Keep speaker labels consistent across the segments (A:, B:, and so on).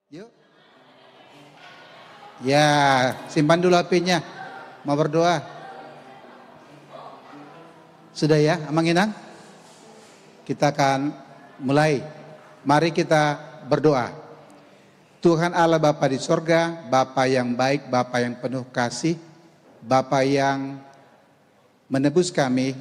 A: Yuk. Ya, simpan dulu HP-nya. Mau berdoa? Sudah ya, Amang Inang? Kita akan mulai. Mari kita berdoa. Tuhan Allah Bapa di sorga, Bapa yang baik, Bapa yang penuh kasih, Bapa yang menebus kami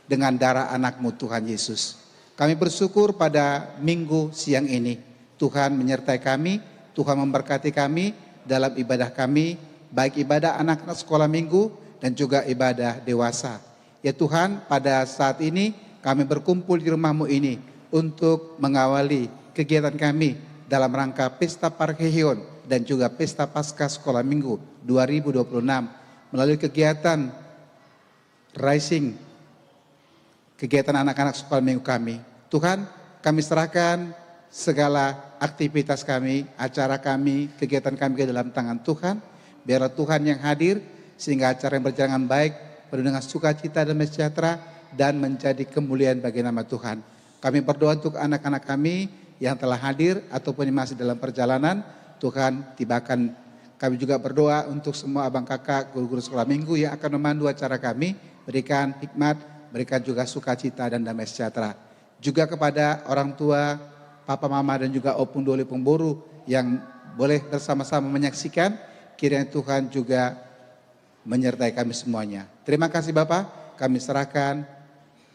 A: dengan darah anak-Mu Tuhan Yesus. Kami bersyukur pada minggu siang ini. Tuhan menyertai kami, Tuhan memberkati kami dalam ibadah kami, baik ibadah anak-anak sekolah minggu dan juga ibadah dewasa. Ya Tuhan, pada saat ini kami berkumpul di rumah-Mu ini untuk mengawali kegiatan kami dalam rangka Pesta Parkehion dan juga Pesta Paskah Sekolah Minggu 2026 melalui kegiatan Rising, kegiatan anak-anak sekolah minggu kami. Tuhan, kami serahkan segala aktivitas kami, acara kami, kegiatan kami ke dalam tangan Tuhan. Biarlah Tuhan yang hadir sehingga acara yang berjalan baik, penuh dengan sukacita dan sejahtera dan menjadi kemuliaan bagi nama Tuhan. Kami berdoa untuk anak-anak kami yang telah hadir ataupun yang masih dalam perjalanan. Tuhan tibakan. Kami juga berdoa untuk semua abang kakak, guru-guru sekolah minggu yang akan memandu acara kami. Berikan hikmat, berikan juga sukacita dan damai sejahtera. Juga kepada orang tua, papa mama dan juga opung doli pemburu yang boleh bersama-sama menyaksikan, kiranya Tuhan juga menyertai kami semuanya. Terima kasih Bapak, kami serahkan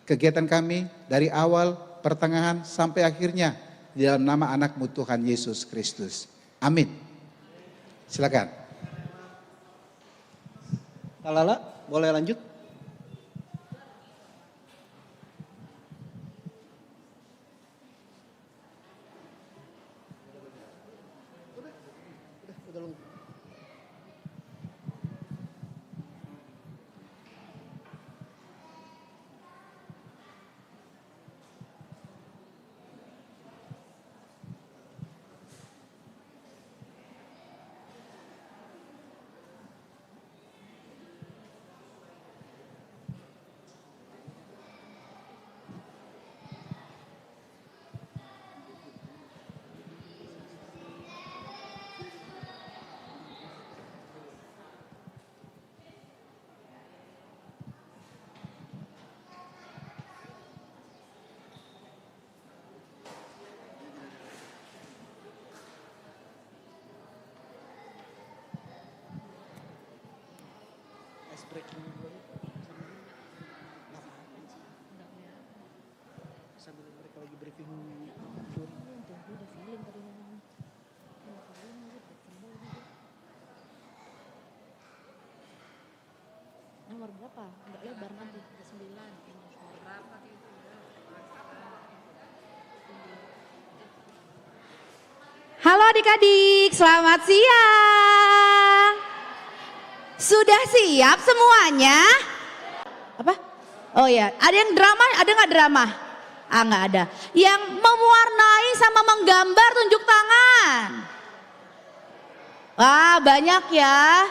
A: kegiatan kami dari awal, pertengahan, sampai akhirnya di dalam nama anak-Mu Tuhan Yesus Kristus. Amin. Silakan.
B: Kak Lala, boleh lanjut? Sambil mereka lagi briefing.
C: Nomor berapa? Enggak lebar nanti. 9. Berapa itu? Halo adik-adik, selamat siang. Sudah siap semuanya? Apa? Oh ya, ada yang drama, ada nggak drama? Ah, nggak ada. Yang mewarnai sama menggambar tunjuk tangan. Wah, banyak ya.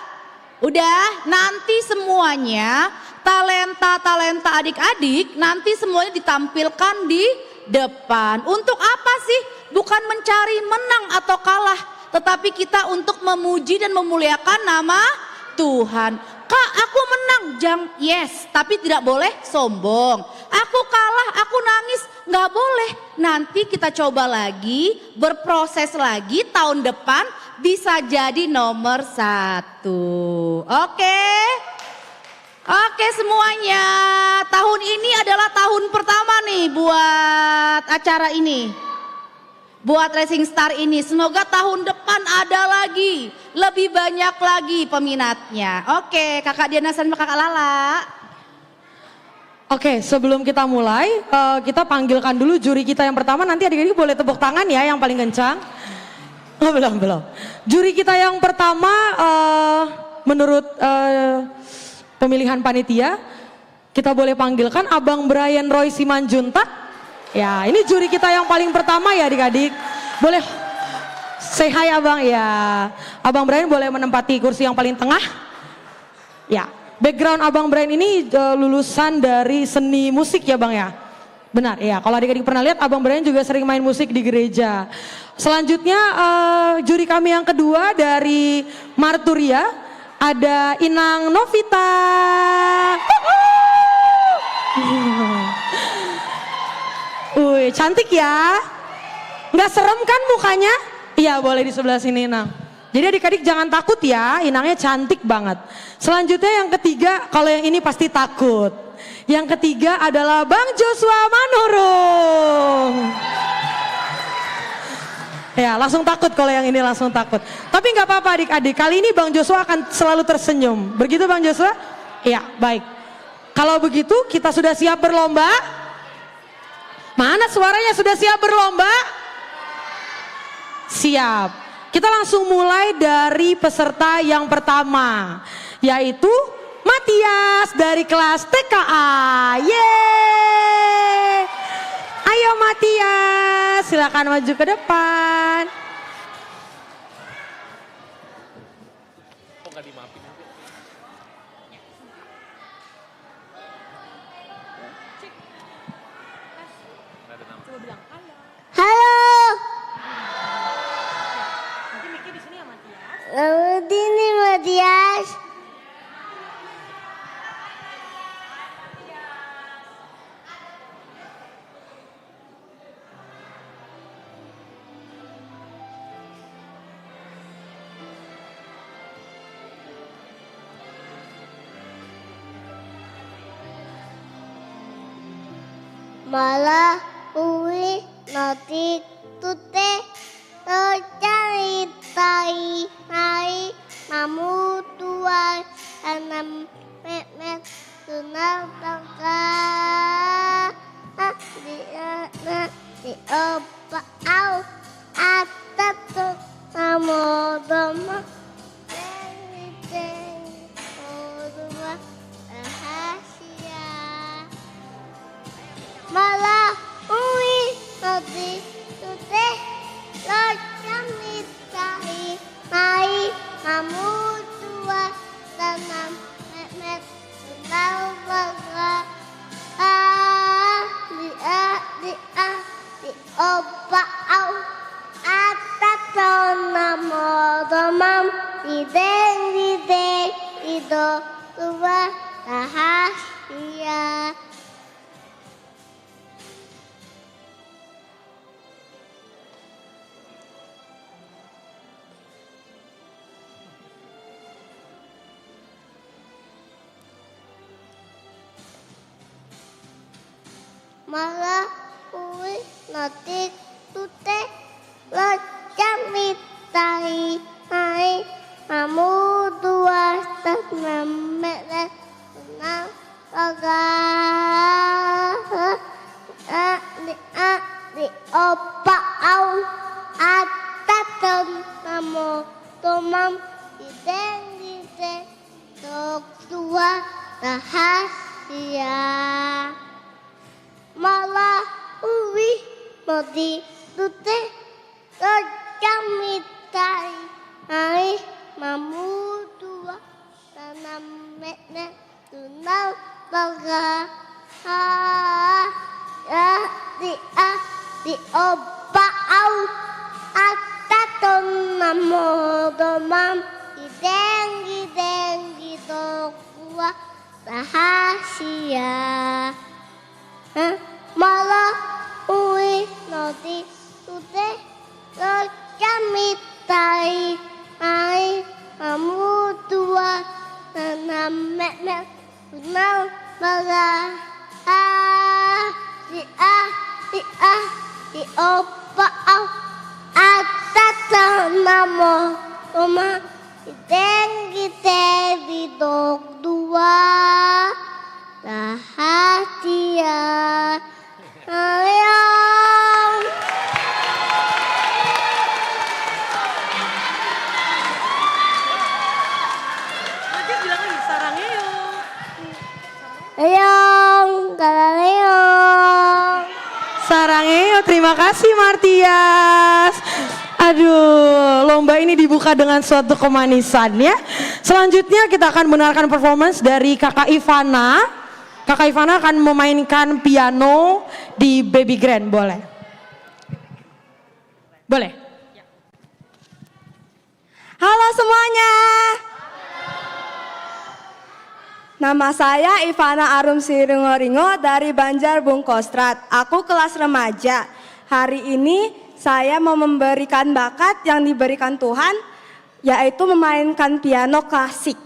C: Udah, nanti semuanya talenta-talenta adik-adik nanti semuanya ditampilkan di depan. Untuk apa sih? Bukan mencari menang atau kalah, tetapi kita untuk memuji dan memuliakan nama Tuhan. Kak, aku menang, yes, tapi tidak boleh sombong. Aku kalah, aku nangis, nggak boleh. Nanti kita coba lagi, berproses lagi, tahun depan bisa jadi nomor 1. Oke? Oke semuanya, tahun ini adalah tahun pertama nih buat acara ini. Buat Racing Star ini, semoga tahun depan ada lagi, lebih banyak lagi peminatnya. Oke, Kakak Diana sama Kakak Lala.
D: Oke, sebelum kita mulai, kita panggilkan dulu juri kita yang pertama. Nanti adik-adik boleh tepuk tangan ya yang paling kencang. Oh, belum. Juri kita yang pertama, menurut pemilihan panitia, kita boleh panggilkan Abang Brian Roy Simanjuntak. Ya, ini juri kita yang paling pertama ya adik-adik. Boleh say hi Abang ya. Abang Brian boleh menempati kursi yang paling tengah. Ya, background Abang Brian ini lulusan dari seni musik ya Bang ya. Benar ya, kalau adik-adik pernah lihat Abang Brian juga sering main musik di gereja. Selanjutnya juri kami yang kedua dari Marturia, ada Inang Novita. Cantik ya. Nggak serem kan mukanya? Iya, boleh di sebelah sini Inang. Jadi adik-adik jangan takut ya, Inangnya cantik banget. Selanjutnya yang ketiga, kalau yang ini pasti takut. Yang ketiga adalah Bang Joshua Manurung. Ya, langsung takut kalau yang ini langsung takut. Tapi nggak apa-apa adik-adik, kali ini Bang Joshua akan selalu tersenyum. Begitu Bang Joshua? Iya, baik. Kalau begitu kita sudah siap berlomba? Mana suaranya, sudah siap berlomba? Siap. Kita langsung mulai dari peserta yang pertama, yaitu Matias dari kelas TKA. Yeay! Ayo Matias, silakan maju ke depan.
E: Halo.
D: Nanti Miki di sini ya Matias.
E: Ini Matias. malah uwi notik tute tercari hai mamu tua tanam memet tunang tangka di opa au atat namo doma rahasia malah uwi noti tute locam mitahi mai mamu tua tanam memet tunau baga di opa au ataton namo domam ideng ido tua rahasia malah uwi notik tute locam mitahi hai mamu dua tanam melet tunang baga di opa au ataton namo tomam ideng tok tua rahasia malah uwi modi tute locam mitahi hai mamu tua tanam menet tunau baga di opa au ataton namo domam ideng tok tua rahasia malah uwi noti tute locam mitahi hai mamu tua tanam memet tunau baga di opa au ataton namo doma ideng di dok dua rahasia ayam
D: Nanti bilang lagi sarangnya yo.
E: ayam kalayong
D: Sarangeo, terima kasih Martias. Aduh, lomba ini dibuka dengan suatu kemanisan ya. Selanjutnya kita akan mendengarkan performance dari Kakak Ivana. Kakak Ivana akan memainkan piano di Baby Grand, boleh? Boleh?
F: Halo semuanya. Nama saya Ivana Arum Siringoringo dari Banjar Bungkostrat. Aku kelas remaja. Hari ini saya mau memberikan bakat yang diberikan Tuhan, yaitu memainkan piano klasik.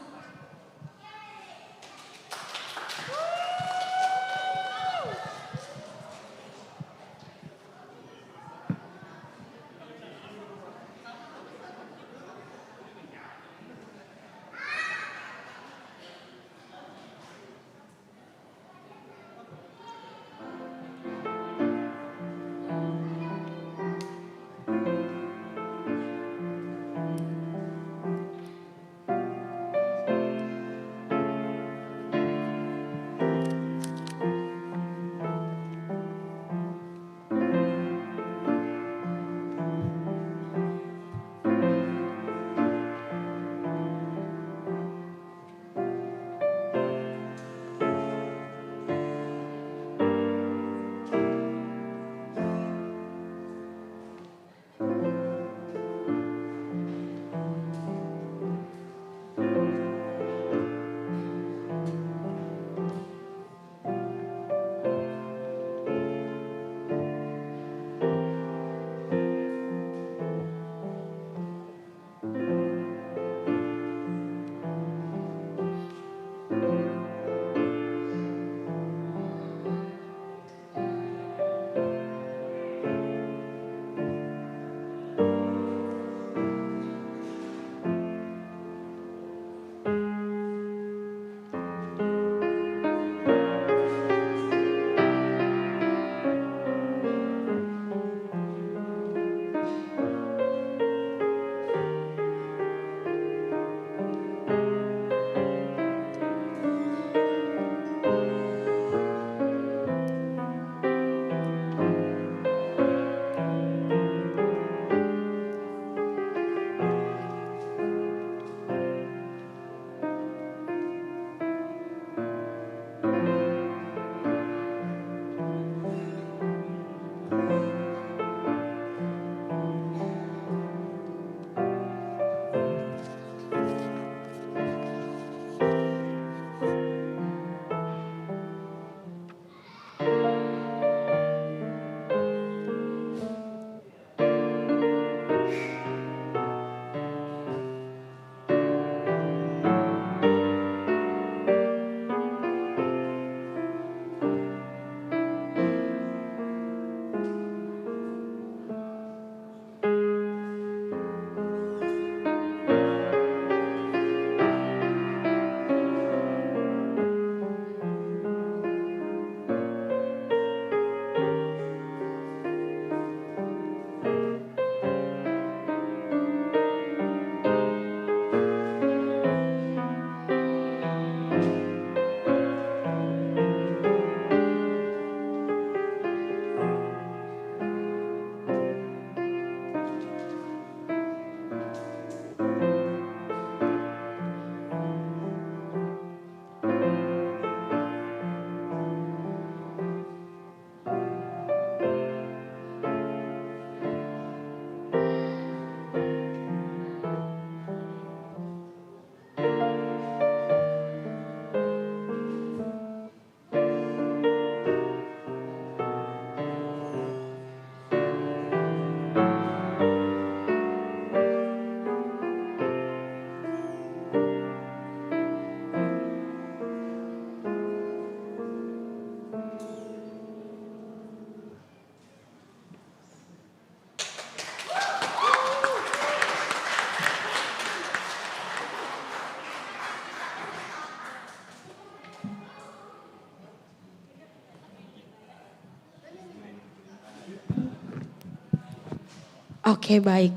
D: Oke, baik.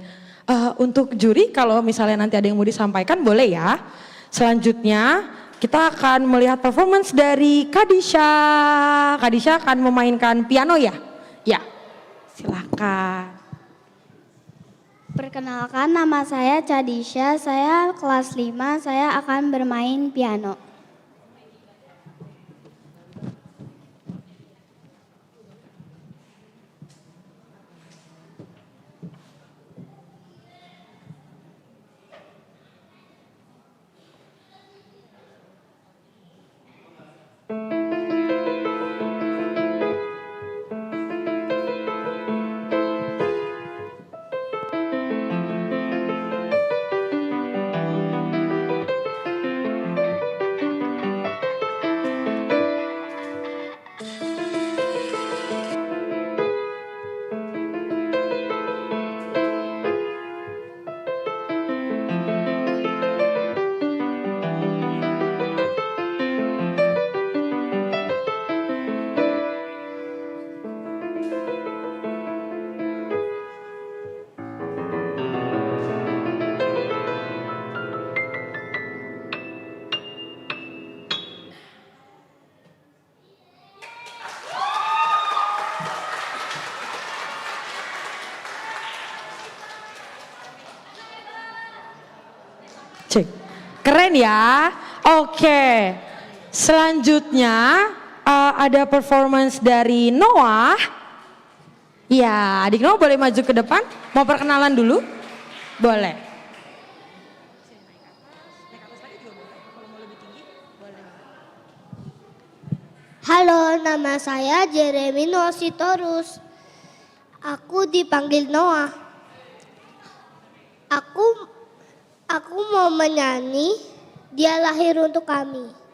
D: Untuk juri kalau misalnya nanti ada yang mau disampaikan boleh ya. Selanjutnya kita akan melihat performance dari Kadisha. Kadisha akan memainkan piano ya? Ya, silakan.
E: Perkenalkan, nama saya Kadisha, saya kelas 5, saya akan bermain piano.
D: Cek. Keren ya. Oke. Selanjutnya ada performance dari Noah. Ya, adik Noah boleh maju ke depan. Mau perkenalan dulu? Boleh.
E: Halo, nama saya Jeremy Noah Sitorus. Aku dipanggil Noah. Aku mau menyanyi, Dia Lahir Untuk Kami.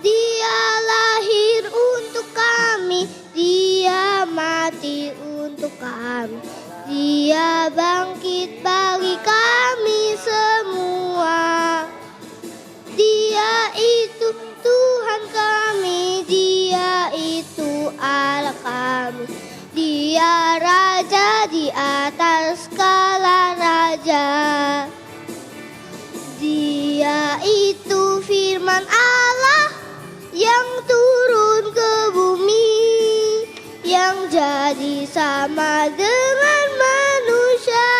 E: Dia lahir untuk kami, Dia mati untuk kami, Dia bangkit bagi kami semua. Dia itu Tuhan kami, Dia itu Allah kami, Dia Raja di atas segala raja. Dia itu firman Allah yang turun ke bumi, yang jadi sama dengan manusia.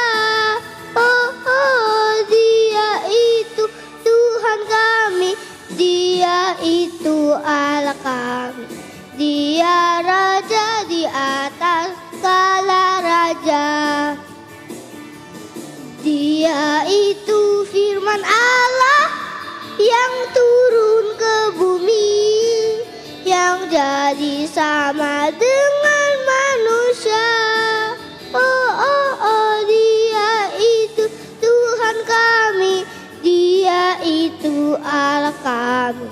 E: Oh, oh, Dia itu Tuhan kami, Dia itu Allah kami, Dia Raja di atas segala raja. Dia itu firman Allah yang turun ke bumi, yang jadi sama dengan manusia. Oh, oh, oh, Dia itu Tuhan kami, Dia itu Allah kami,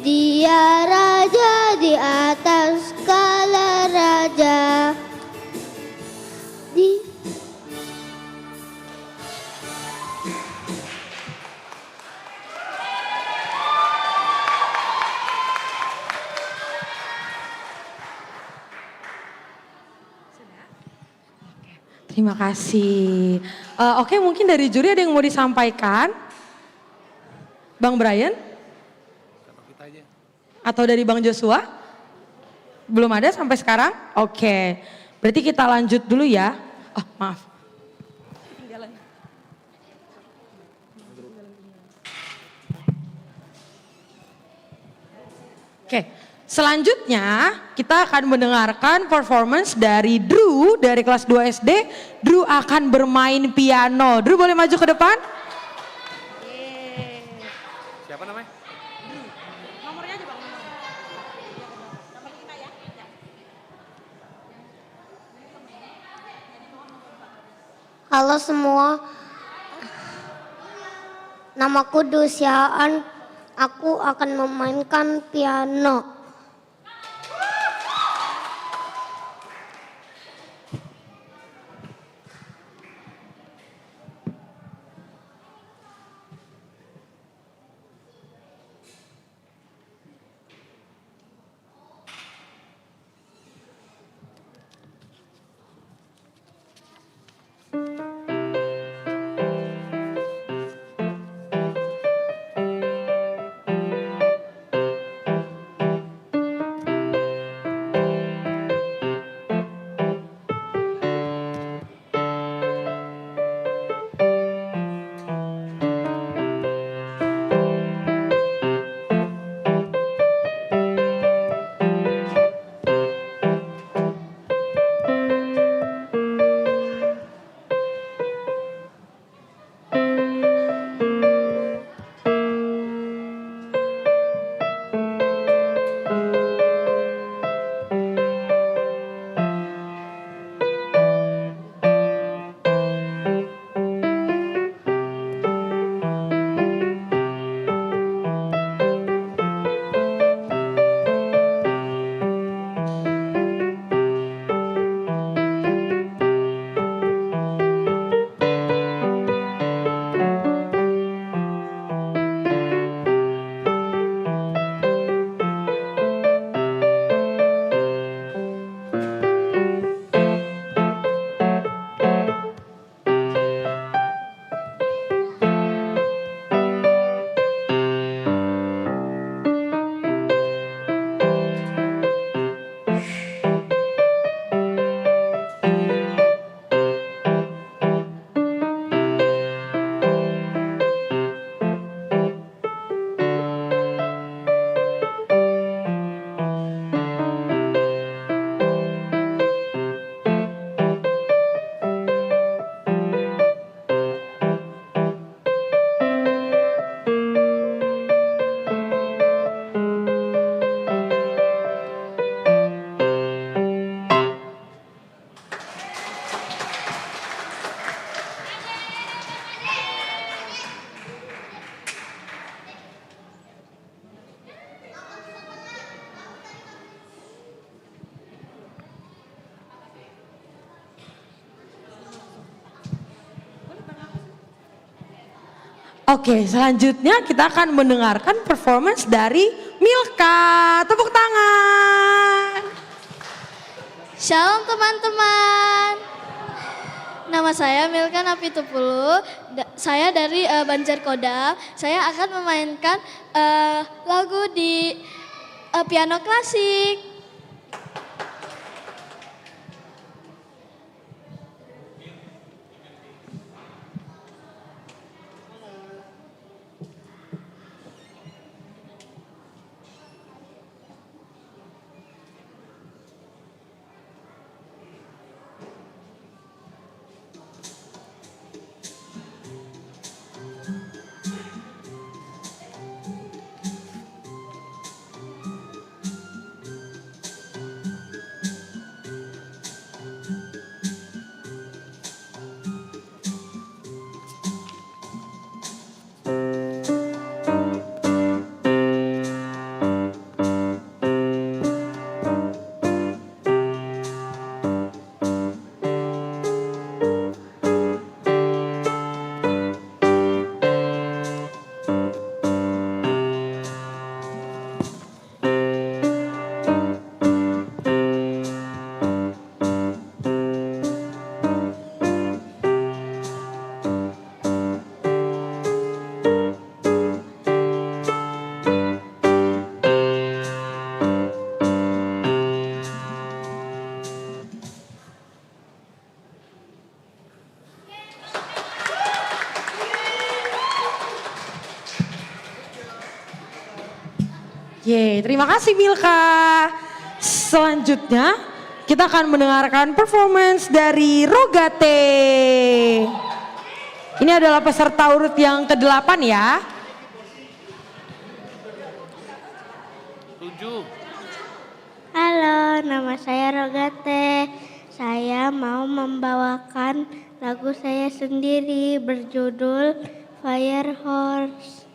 E: Dia Raja di atas segala raja.
D: Terima kasih. Oke, mungkin dari juri ada yang mau disampaikan? Bang Brian? Atau dari Bang Joshua? Belum ada sampai sekarang? Oke, berarti kita lanjut dulu ya. Oh, maaf. Oke, selanjutnya kita akan mendengarkan performance dari Drew dari kelas 2 SD. Drew akan bermain piano. Drew boleh maju ke depan?
A: Siapa namanya?
D: Nomornya aja Bang.
G: Halo semua, namaku Dusiaan. Aku akan memainkan piano.
D: Oke, selanjutnya kita akan mendengarkan performance dari Milka. Tepuk tangan.
H: Shalom teman-teman. Nama saya Milka Napitupulu. Saya dari Banjar Kodam. Saya akan memainkan lagu di piano klasik.
D: Terima kasih Milka. Selanjutnya kita akan mendengarkan performance dari Rogate. Ini adalah peserta urut yang ke-8 ya.
I: 7.
G: Halo, nama saya Rogate. Saya mau membawakan lagu saya sendiri berjudul Fire Horse.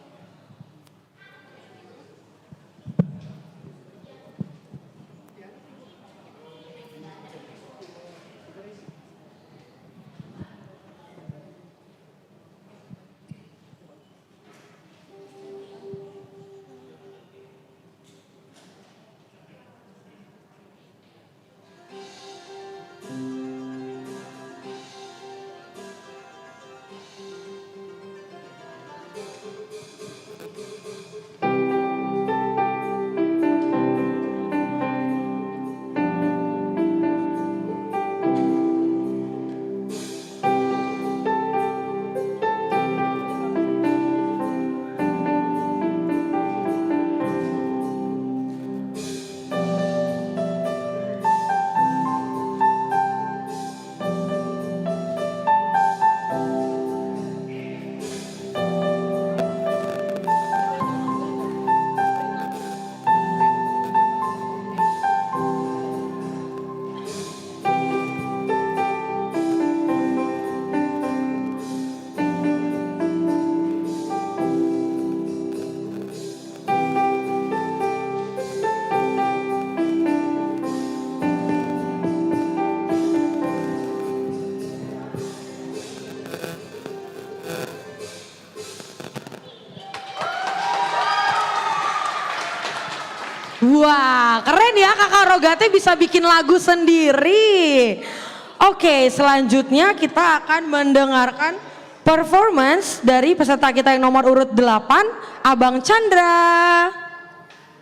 D: Wah, keren ya Kakak Rogate bisa bikin lagu sendiri. Oke, selanjutnya kita akan mendengarkan performance dari peserta kita yang nomor urut 8, Abang Chandra.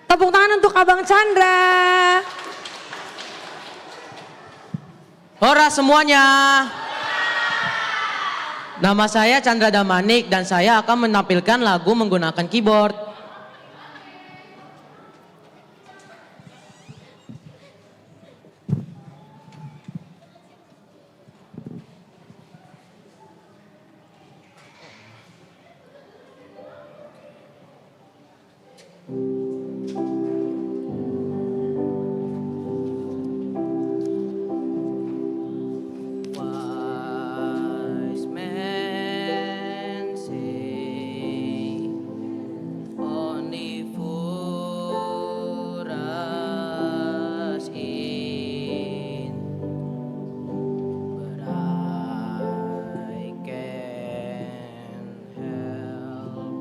D: Tepuk tangan untuk Abang Chandra.
I: Hora semuanya. Nama saya Chandra Damanik dan saya akan menampilkan lagu menggunakan keyboard. Wise men say only for us in, but I can't help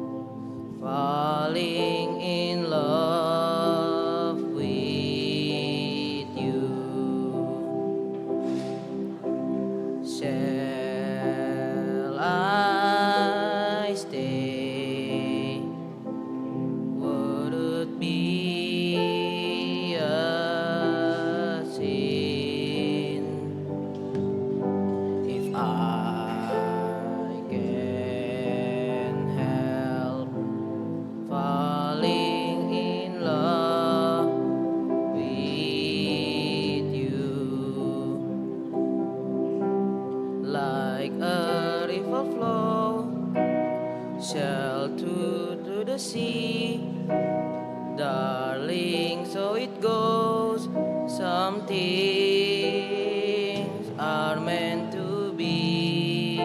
I: falling in love with you. Shall I stay? Would it be a sin if I can help falling in love with you? Like a river flow shall to the sea, darling, so it goes. Some things are meant to be.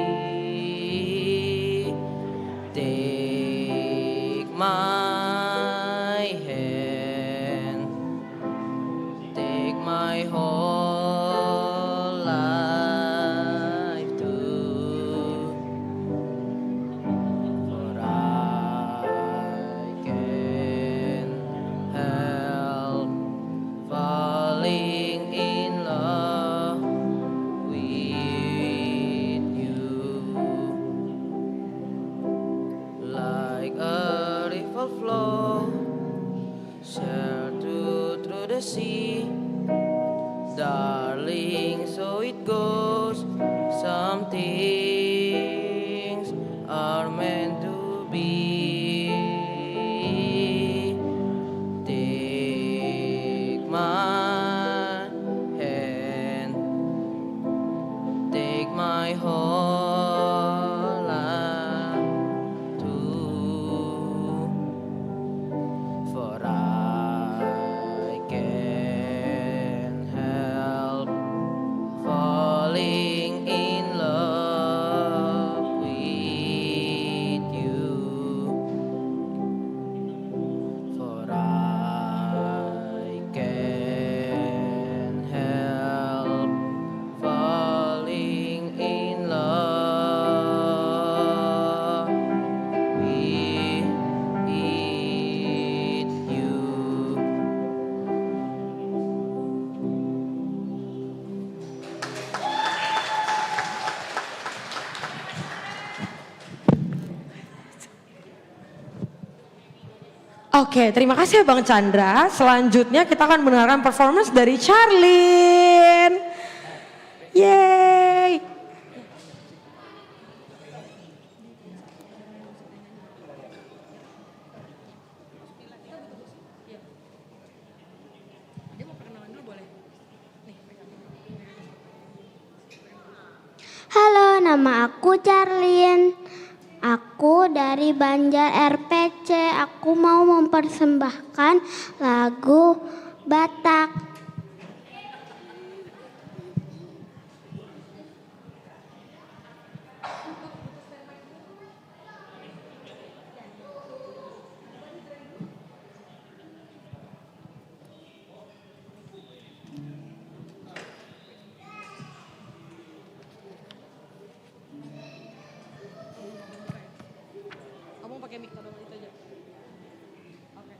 I: Take my hand, take my whole life too, for I can help falling in love with you. Like a river flow shall through the sea, darling, so it goes. Some things are meant to be. Take my hand, take my whole life too, for I can help falling
D: Oke, terima kasih ya Bang Chandra. Selanjutnya kita akan mendengarkan performance dari Charlene. Yeay.
G: Halo, nama aku Charlene. Aku dari Banjar RPC. Aku mau mempersembahkan lagu Batak.
D: Kamu pakai mic itu aja. Oke.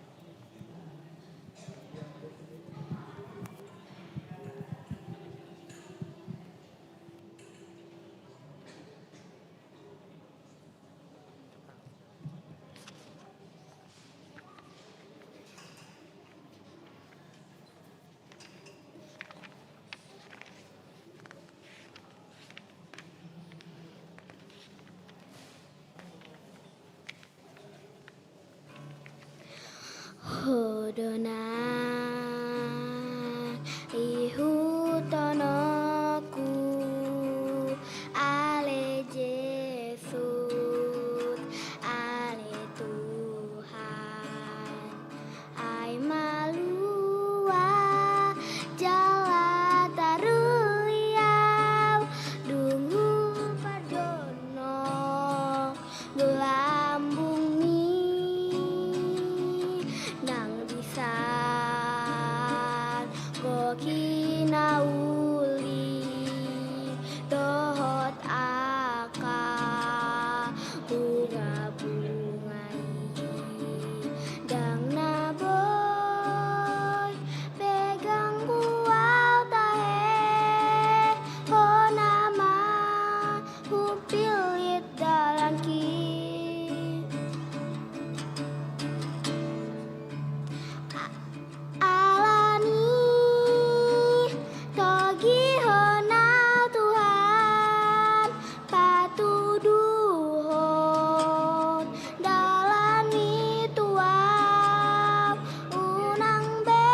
G: Hodona ihutonoku ale Yesus ale Tuhan ai malua jala taruliau dungu padono gelambung nang bisan gokinauli dohot aka bunga-bungai dang naboy pegang kuau tahe ho nama hupilit dalan ki alani togi hona Tuhan patuduhon dalani tuang unang be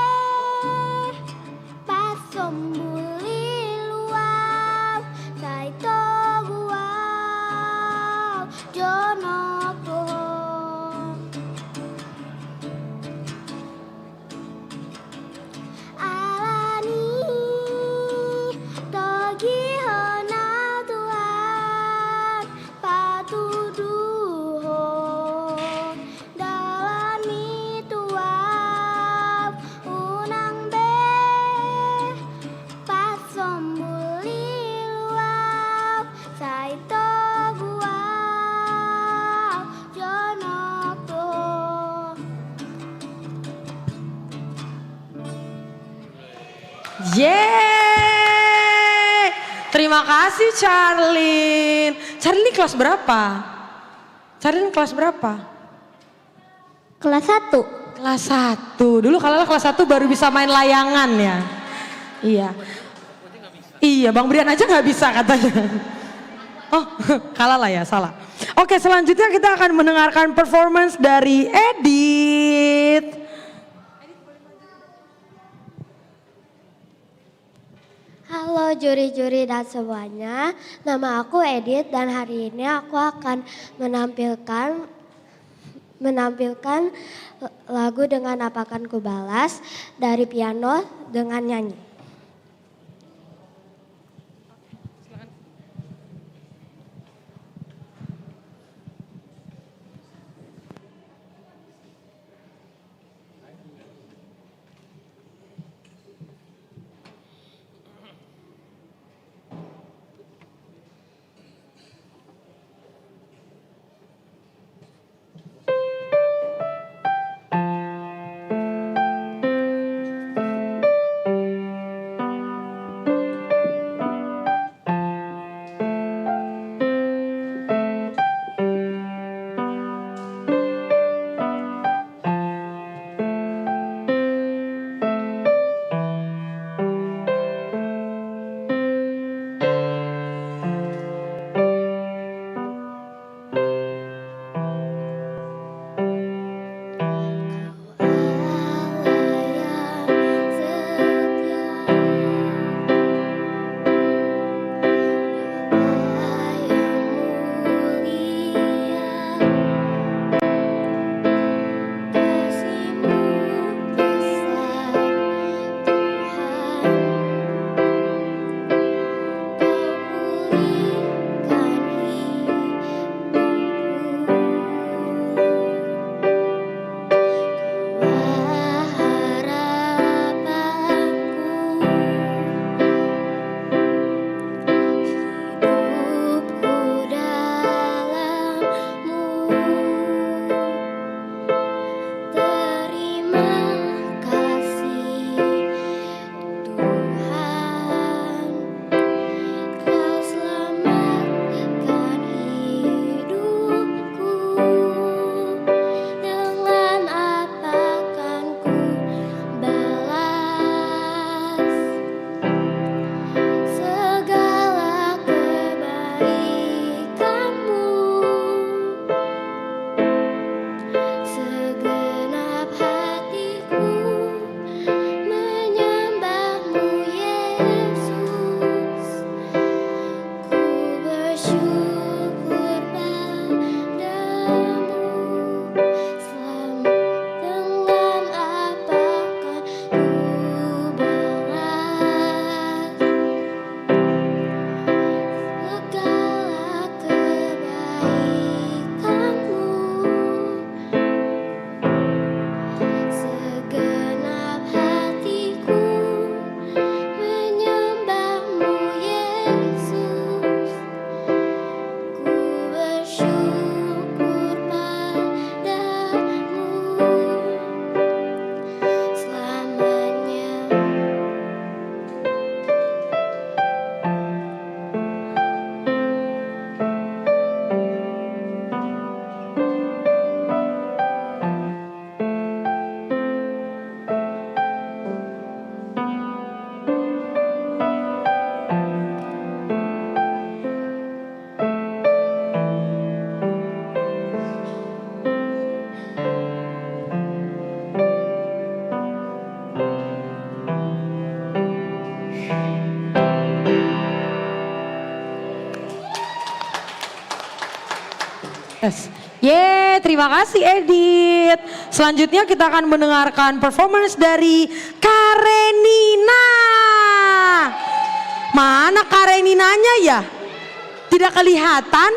G: pasombuli luau saito guau jonok pohon alani togi hona Tuhan patuduhon dalani tuang unang be pasombuli luau saito guau jonok pohon.
D: Yeay. Terima kasih Charlene. Charlene kelas berapa? Charlene kelas berapa?
G: Kelas 1.
D: Kelas 1. Dulu kalau kelas 1 baru bisa main layangan ya. Iya. Iya, Bang Brian aja nggak bisa katanya. Oh, kalah lah ya, salah. Oke, selanjutnya kita akan mendengarkan performance dari Edith.
G: Halo juri-juri dan semuanya, nama aku Edith dan hari ini aku akan menampilkan lagu Dengan Apakan Ku Balas dari piano dengan nyanyi.
D: Yes. Terima kasih Edit. Selanjutnya kita akan mendengarkan performance dari Karenina. Mana Kareninanya ya? Tidak kelihatan?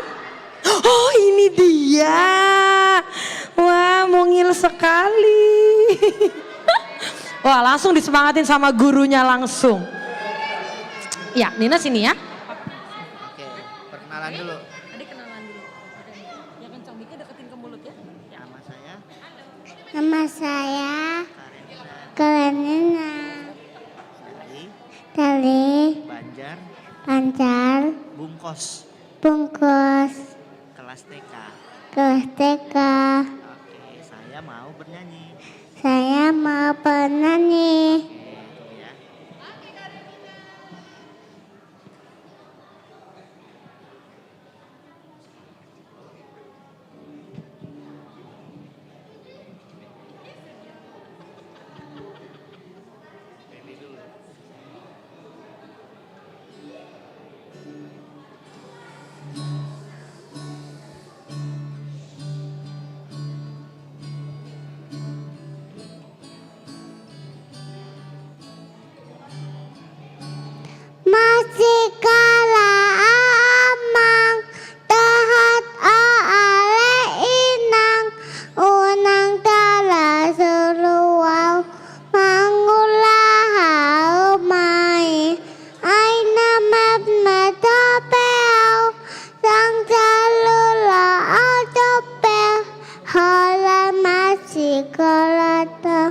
D: Oh ini dia. Wah mungil sekali. Wah langsung disemangatin sama gurunya langsung. Ya Nina sini ya.
J: Oke, perkenalan dulu.
E: Nama saya Karenina dari Banjar
J: Bungkos,
E: kelas TK.
J: Oke, saya mau bernyanyi.
E: Saya mau bernyanyi.
J: Oke, tunggu ya.
E: Masih kalah amang tahat ale inang unang tala seluau mangulah mai aina matopeo sang jalula autopeo hala masih kalata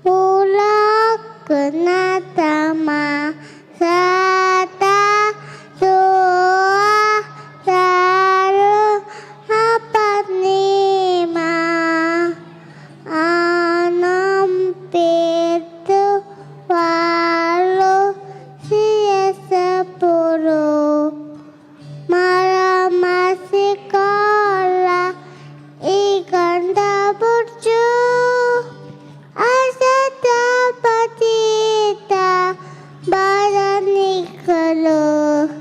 E: ulah kenata ma Sata doa lalu apa nima anam pitu walu sia sepuluh malam masih sekolah ikan tak berju asa dapat kita badan keluh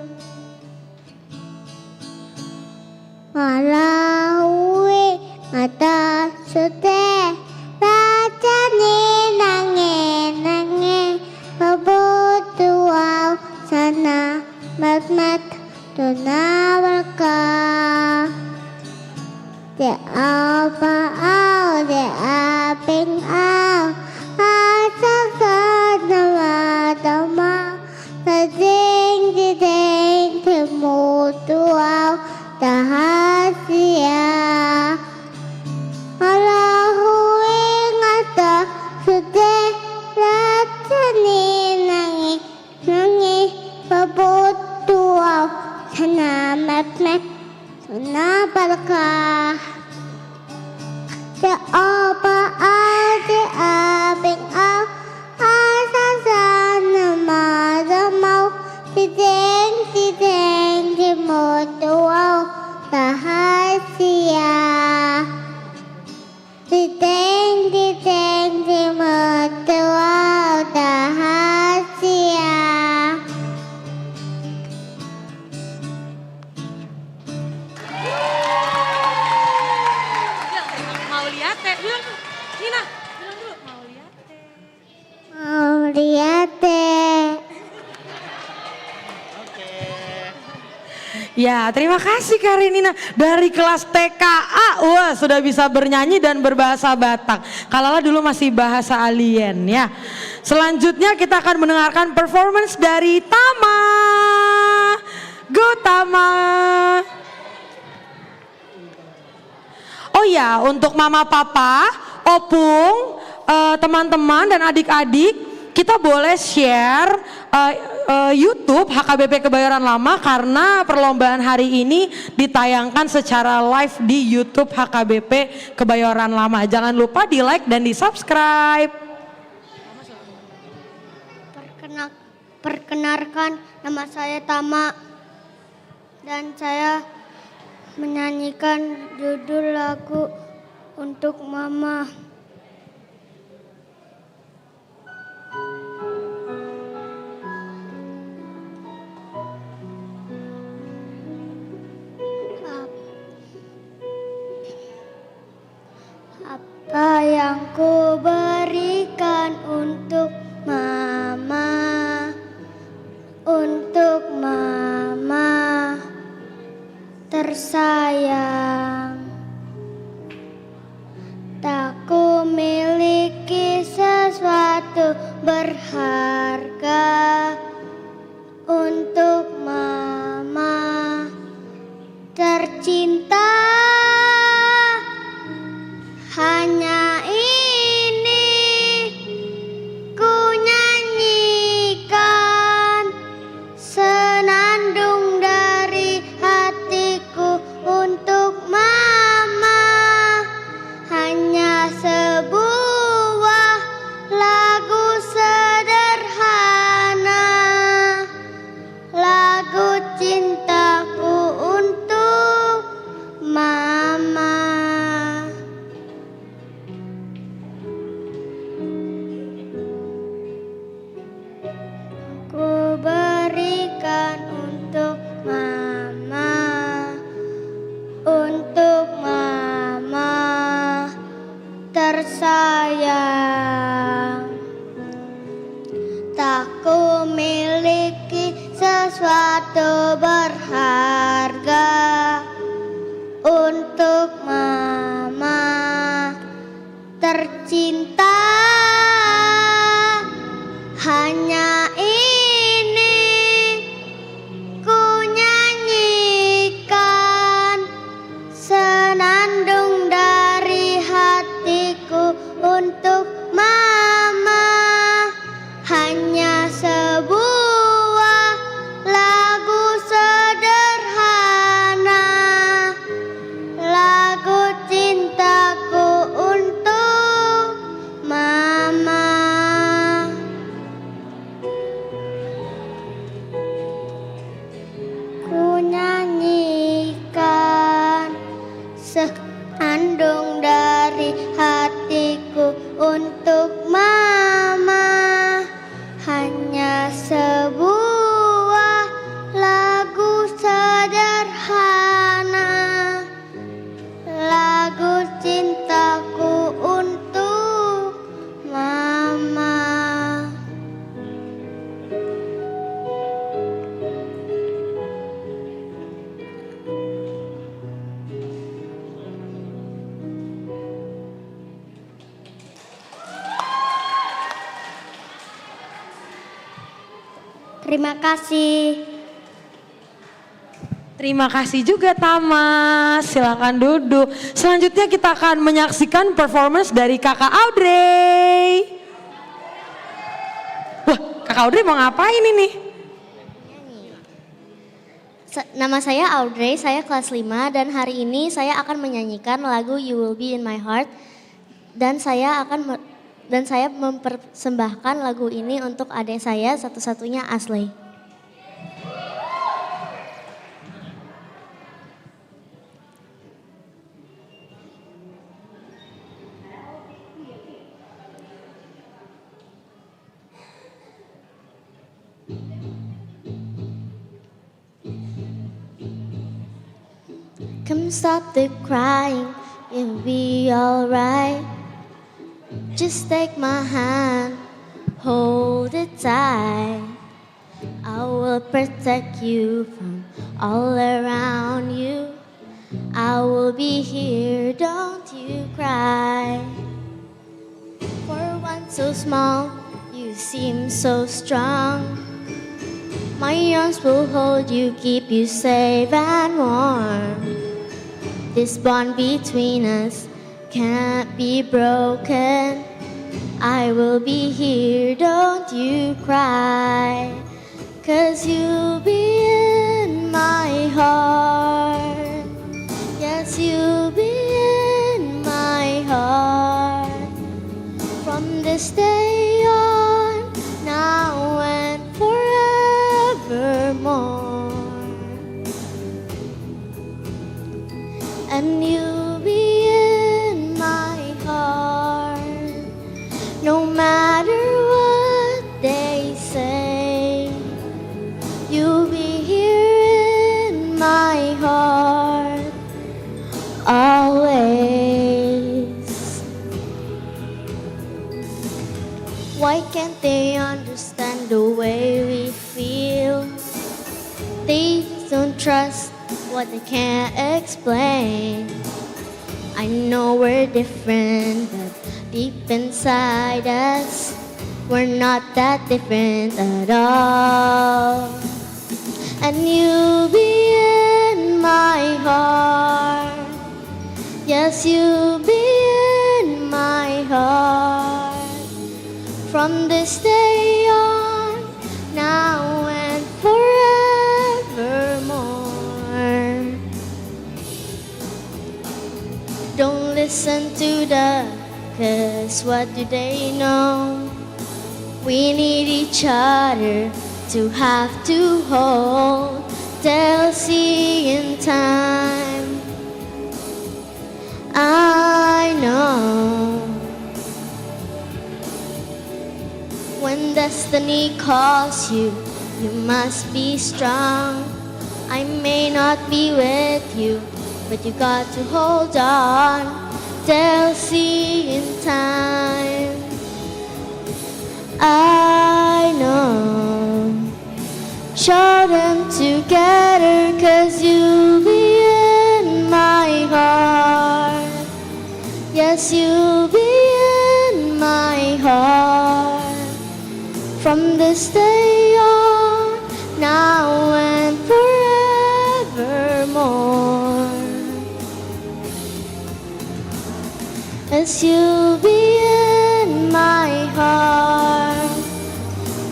E: malawi mata sute raja nange kebutuhan sana mat tuna berkah de apa au de aping au asal sana madama Sejeng jeng temu tuau tahasia Allahu ingata sudah racani nangi babut tuau sana mepmet sana berkah de apa de abing au asal sana madamau Tideng motuau rahasia Tideng motuau rahasia
D: Mau lihat teh, bilang Nina, bilang dulu mau lihat teh.
E: Mau lihat teh.
D: Ya, terima kasih Karenina dari kelas TKA. Wah, sudah bisa bernyanyi dan berbahasa Batak. Kalala dulu masih bahasa alien ya. Selanjutnya kita akan mendengarkan performance dari Tama. Go Tama. Oh ya, untuk mama papa, opung, teman-teman dan adik-adik, kita boleh share YouTube HKBP Kebayoran Lama karena perlombaan hari ini ditayangkan secara live di YouTube HKBP Kebayoran Lama. Jangan lupa di like dan di subscribe.
E: Perkenalkan, nama saya Tama dan saya menyanyikan judul lagu untuk Mama. Apa yang ku berikan untuk mama, tersayang. Tak ku miliki sesuatu berharga untuk mama tercinta. Hanya ini ku nyanyikan, senandung dari hatiku untuk mama. Hanya sebuah lagu sederhana, lagu cintaku untuk mama. Ku berikan untuk mama tersayang. Tak ku miliki sesuatu berharga untuk mama tercinta. Hanya ini ku nyanyikan, senandung dari hatiku untuk mama. Hanya sebuah lagu sederhana, lagu cintaku untuk mama. Ku nyanyikan, senandung dari hatiku untuk mama. Hanya sebuah lagu sederhana, lagu cintaku untuk mama. Terima kasih.
D: Terima kasih juga Tama, silakan duduk. Selanjutnya kita akan menyaksikan performance dari Kakak Audrey. Wah, Kakak Audrey mau ngapain ini?
E: Nama saya Audrey, saya kelas 5 dan hari ini saya akan menyanyikan lagu You Will Be In My Heart dan saya mempersembahkan lagu ini untuk adik saya satu-satunya Asley. Come stop the crying, it'll be alright. Just take my hand, hold it tight. I will protect you from all around you. I will be here, don't you cry. For one so small, you seem so strong. My arms will hold you, keep you safe and warm. This bond between us can't be broken. I will be here, don't you cry. 'Cause you'll be in my heart. Yes, you'll be in my heart. From this day on, now and forevermore. And you'll be in my heart, no matter what they say. You'll be here in my heart, always. Why can't they understand the way we feel? They don't trust what they can't explain. I know we're different, but deep inside us, we're not that different at all. And you'll be in my heart. Yes, you'll be in my heart. From this day on, now and forevermore. Don't listen to the, 'cause what do they know? We need each other to have to hold. They'll see in time. I know. When destiny calls you, you must be strong. I may not be with you, but you got to hold on. They'll see in time. I know. Show them together, 'cause you'll be in my heart. Yes, you'll be in my heart. From this day on, now and forevermore. As you'll be in my heart,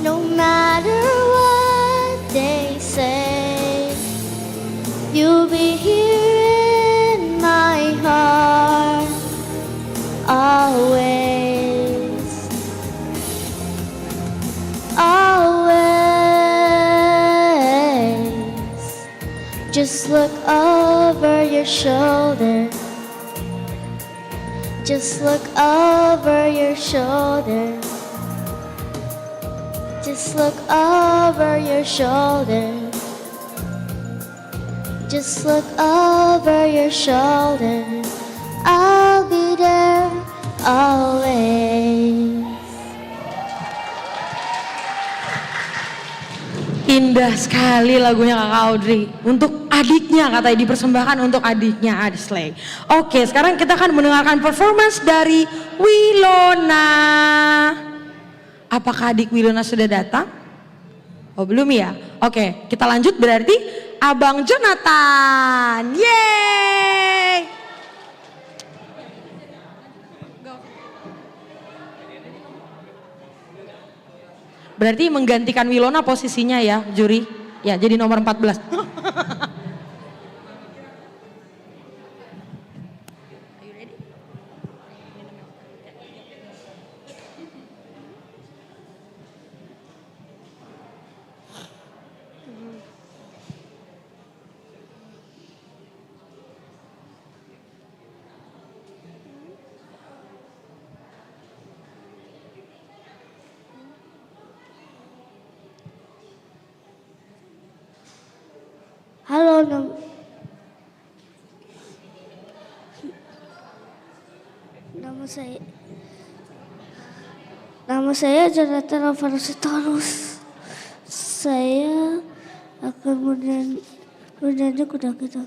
E: no matter what they say, you'll be here in my heart, always. Always. Just look over your shoulder. Just look over your shoulder. Just look over your shoulder. Just look over your shoulder. I'll be there always.
D: Indah sekali lagunya Kakak Audrey. Untuk adiknya katanya, dipersembahkan untuk adiknya Adesley. Oke, sekarang kita akan mendengarkan performance dari Wilona. Apakah adik Wilona sudah datang? Oh belum ya? Oke, kita lanjut berarti Abang Jonathan. Yeay! Berarti menggantikan Wilona posisinya ya, juri. Ya, jadi nomor 14.
E: Halo, nama saya Jonathan Alvarositorus. Saya akan bernyanyi kuda-kuda.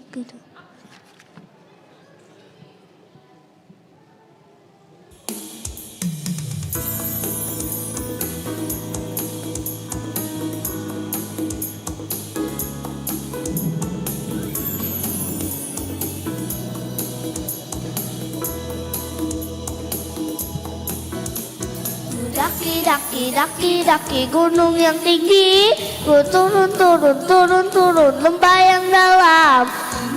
E: Daki gunung yang tinggi, ku turun lembah yang dalam,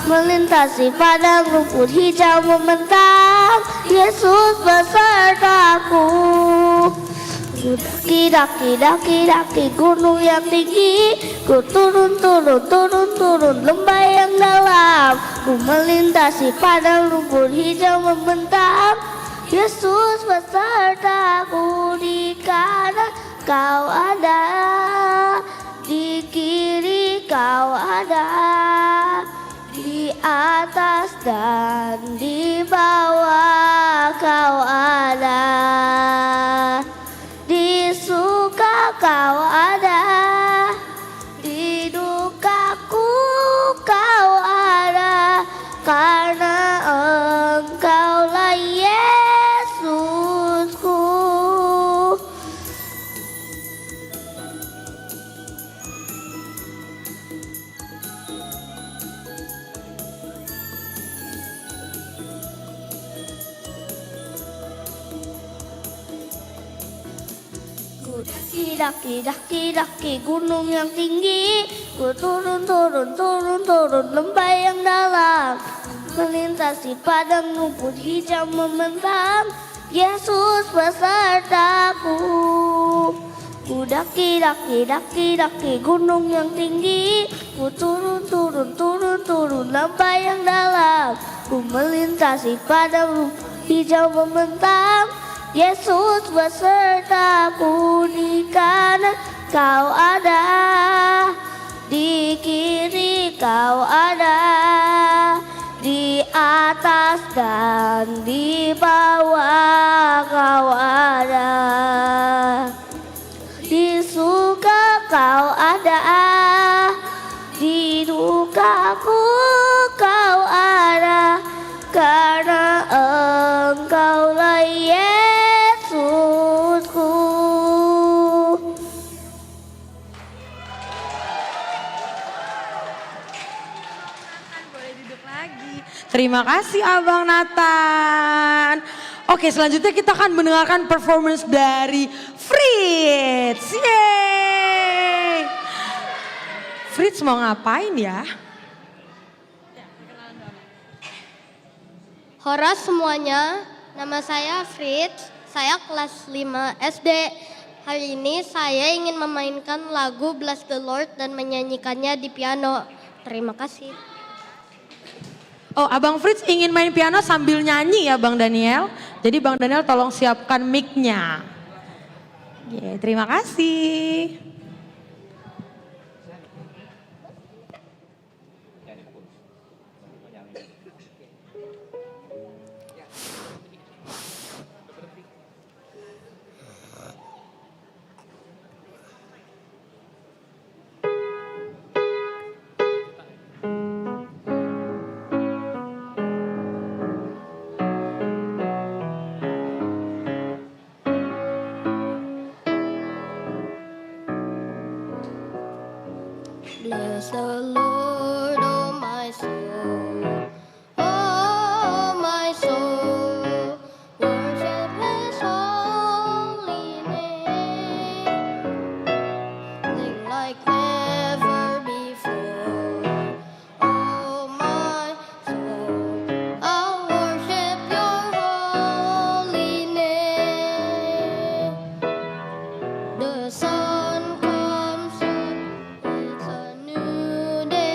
E: melintasi padang rumput hijau membentang, Yesus besertaku. Daki gunung yang tinggi, ku turun lembah yang dalam, ku melintasi padang rumput hijau membentang, Yesus besertaku. Di kanan kau ada, di kiri kau ada, di atas dan di bawah kau ada, di Daki gunung yang tinggi, ku turun lembah yang dalam, melintasi padang rumput hijau membentang. Yesus besertaku. Ku daki gunung yang tinggi, ku turun lembah yang dalam, ku melintasi padang rumput hijau membentang. Yesus besertaku, di kanan kau ada, di kiri kau ada, di atas dan di bawah kau ada, di suka kau ada, di dukaku kau ada, karena Engkaulah Yesusku.
D: Terima kasih Abang Nathan. Oke, selanjutnya kita akan mendengarkan performance dari Fritz. Yeay. Fritz mau ngapain ya?
G: Hora semuanya, nama saya Fritz, saya kelas 5 SD. Hari ini saya ingin memainkan lagu Bless the Lord dan menyanyikannya di piano. Terima kasih.
D: Oh, Abang Fritz ingin main piano sambil nyanyi ya Bang Daniel. Jadi Bang Daniel tolong siapkan mic-nya. Terima kasih.
G: Bless the Lord, oh my soul, oh my soul, worship His holy name, sing like never before, oh my soul, I'll worship Your holy name. The sun comes up, it's a new day.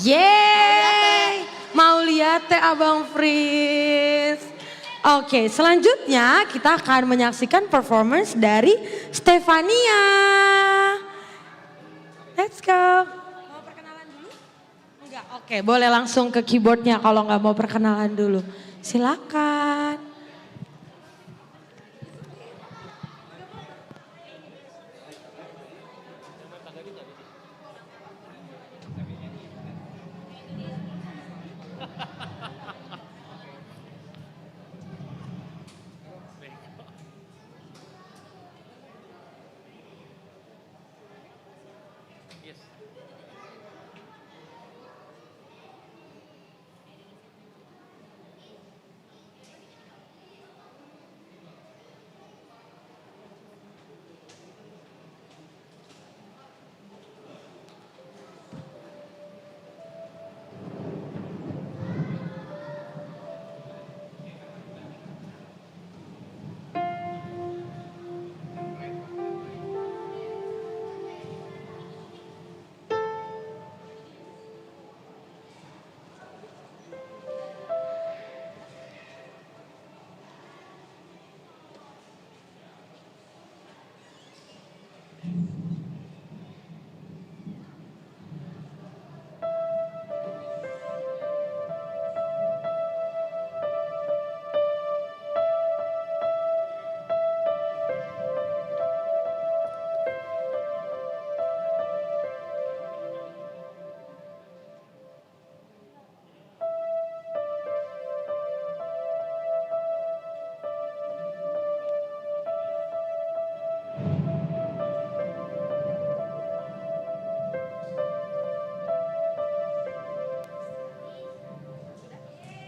D: Yeay, mau lihat teh Abang Fritz. Oke, selanjutnya kita akan menyaksikan performance dari Stefania. Let's go. Mau perkenalan dulu? Enggak, oke, boleh langsung ke keyboardnya kalau nggak mau perkenalan dulu. Silakan.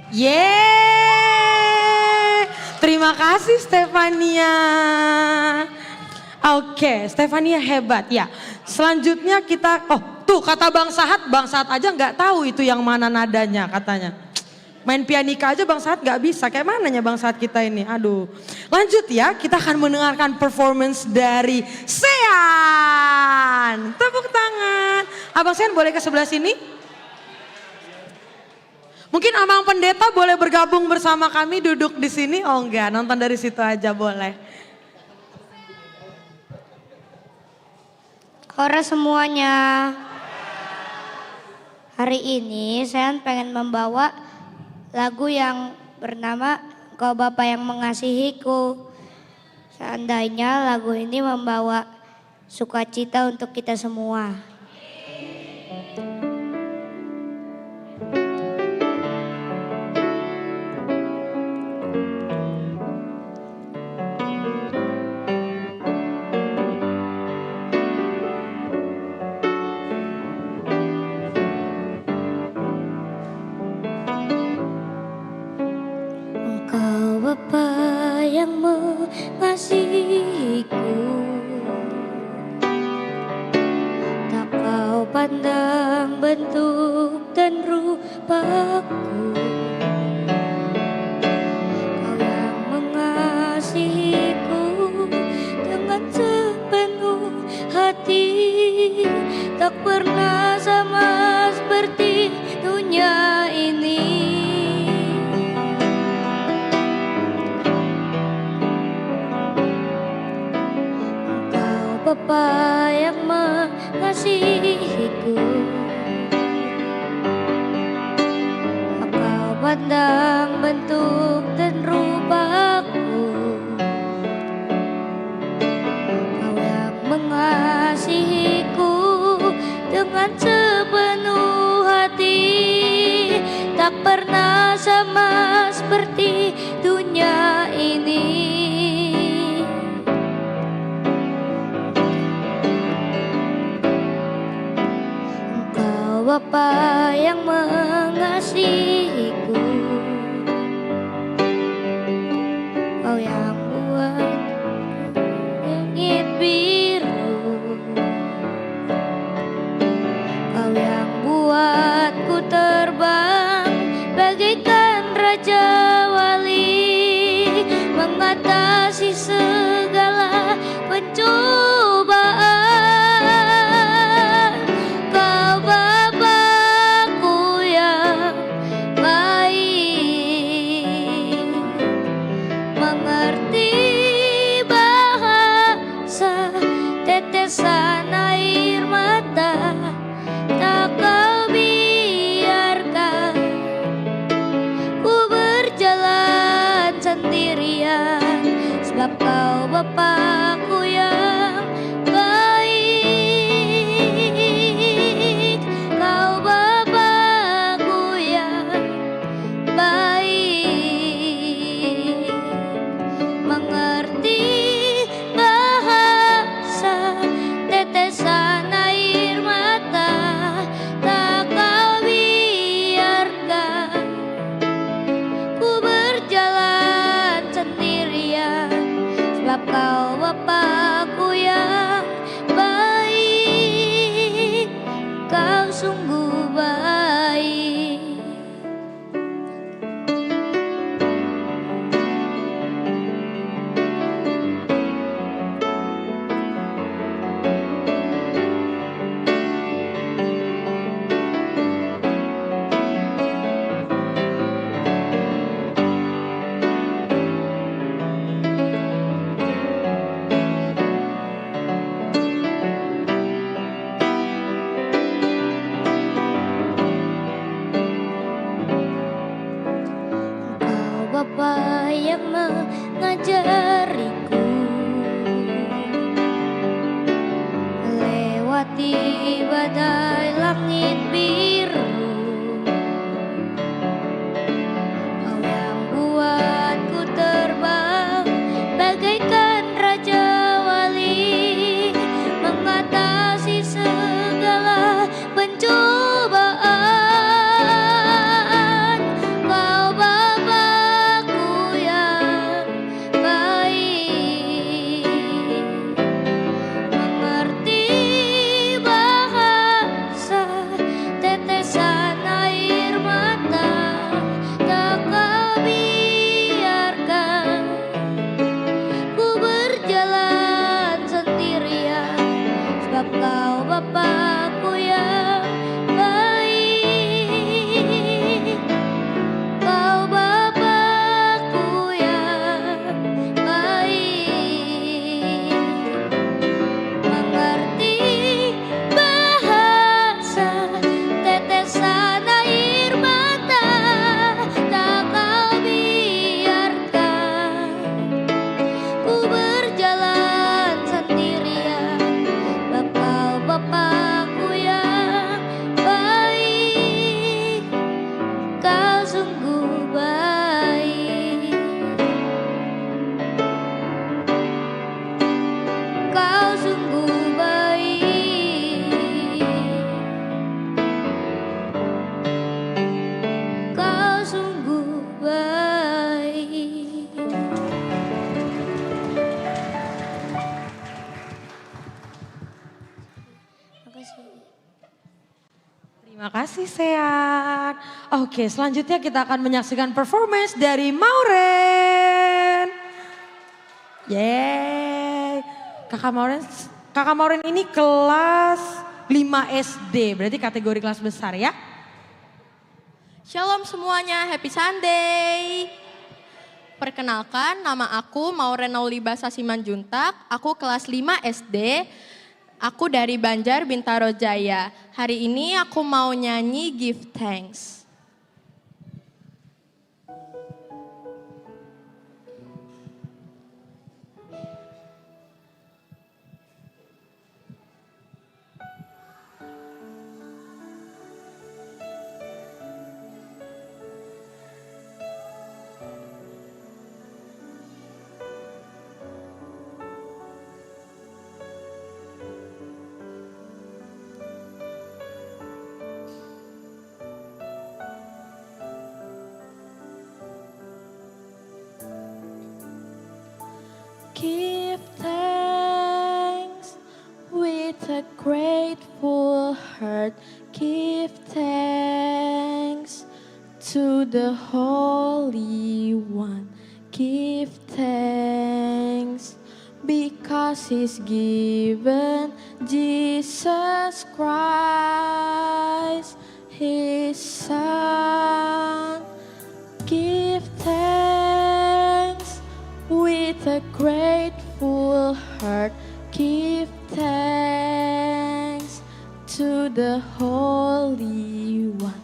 D: Yeay, terima kasih Stefania. Oke, Stefania hebat ya. Selanjutnya kita, tuh kata Bang Sahat aja nggak tahu itu yang mana nadanya katanya. Main pianika aja Bang Sahat nggak bisa, kayak mananya Bang Sahat kita ini, aduh. Lanjut ya, kita akan mendengarkan performance dari Sean. Tepuk tangan. Abang Sean boleh ke sebelah sini? Mungkin Amang Pendeta boleh bergabung bersama kami duduk di sini. Oh enggak, nonton dari situ aja boleh.
G: Hore semuanya. Hari ini saya pengen membawa lagu yang bernama Engkau Bapa yang Mengasihiku. Seandainya lagu ini membawa sukacita untuk kita semua.
E: Bapa yang mengasihiku, tak kau pandang bentuk dan rupaku. Kau yang mengasihiku dengan sepenuh hati, tak pernah sama seperti dunia ini. Bapa yang mengasihiku, Kau pandang bentuk dan rupaku. Kau yang mengasihiku dengan sepenuh hati, tak pernah sama seperti dunia ini. Bapa yang mengasihiku, Kau yang buat langit biru, Kau yang buatku terbang bagaikan raja wali, mengatasi segala pencobaan. Kau Bapakku
H: Bapakku yang baik, Kau Bapakku yang baik, mengerti bahasa tetesan air mata, tak Kau biarkan ku berjalan sendirian, sebab Kau Bapakku yang baik, Kau sungguh baik. Kau Bapa yang mengajariku melewati badai langit biru, Kau yang buatku terbang bagaikan raja wali, mengatasi segala pencobaan. Kau Bapakku yang baik, mengerti bahasa tetesan air mata, tak Kau biarkan ku berjalan sendirian, sebab Kau Bapakku yang baik, Kau Bapakku yang baik, mengerti bahasa tetesan air mata, tak Kau biarkan ku berjalan sendirian, sebab Kau Bapakku yang baik, Kau sungguh baik. Kau sungguh baik, Kau sungguh baik. Makasih.
D: Terima kasih Sean. Oke, selanjutnya kita akan menyaksikan performance dari Mauren. Yeay. Kakak Mauren ini kelas 5 SD, berarti kategori kelas besar ya.
K: Shalom semuanya, happy Sunday. Perkenalkan, nama aku Mauren Naulibasa Simanjuntak, aku kelas 5 SD, aku dari Banjar Bintaro Jaya. Hari ini aku mau nyanyi Give Thanks.
H: Give thanks with a grateful heart. Give thanks to the Holy One. Give thanks because He's given Jesus Christ, His Son. Give thanks with a grateful heart. Give thanks to the Holy One.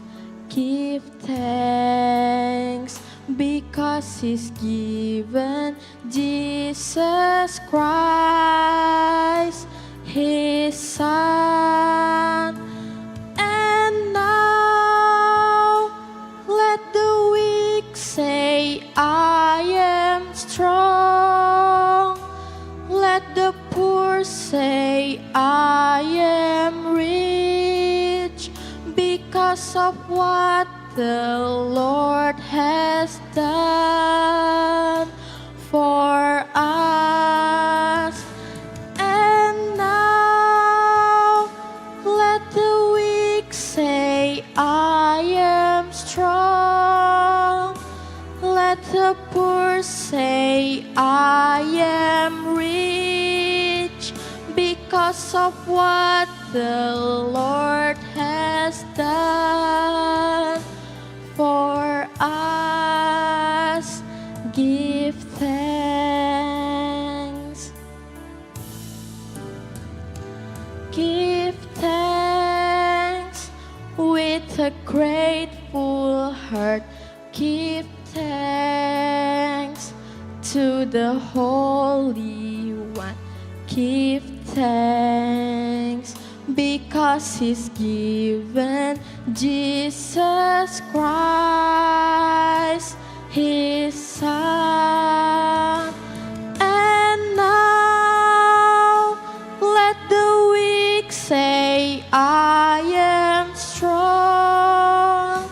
H: Give thanks because because He's given Jesus Christ, His Son. And now let the weak say, I am strong. Let the poor say, I am rich because of what the Lord has done for us. And now let the weak say, I am strong. Let the poor say, I am rich because of what the Lord has done for us. Give thanks. Give thanks with a grateful heart. Give thanks to the Holy One. Give thanks because He's given Jesus Christ, His Son. And now let the weak say, I am strong.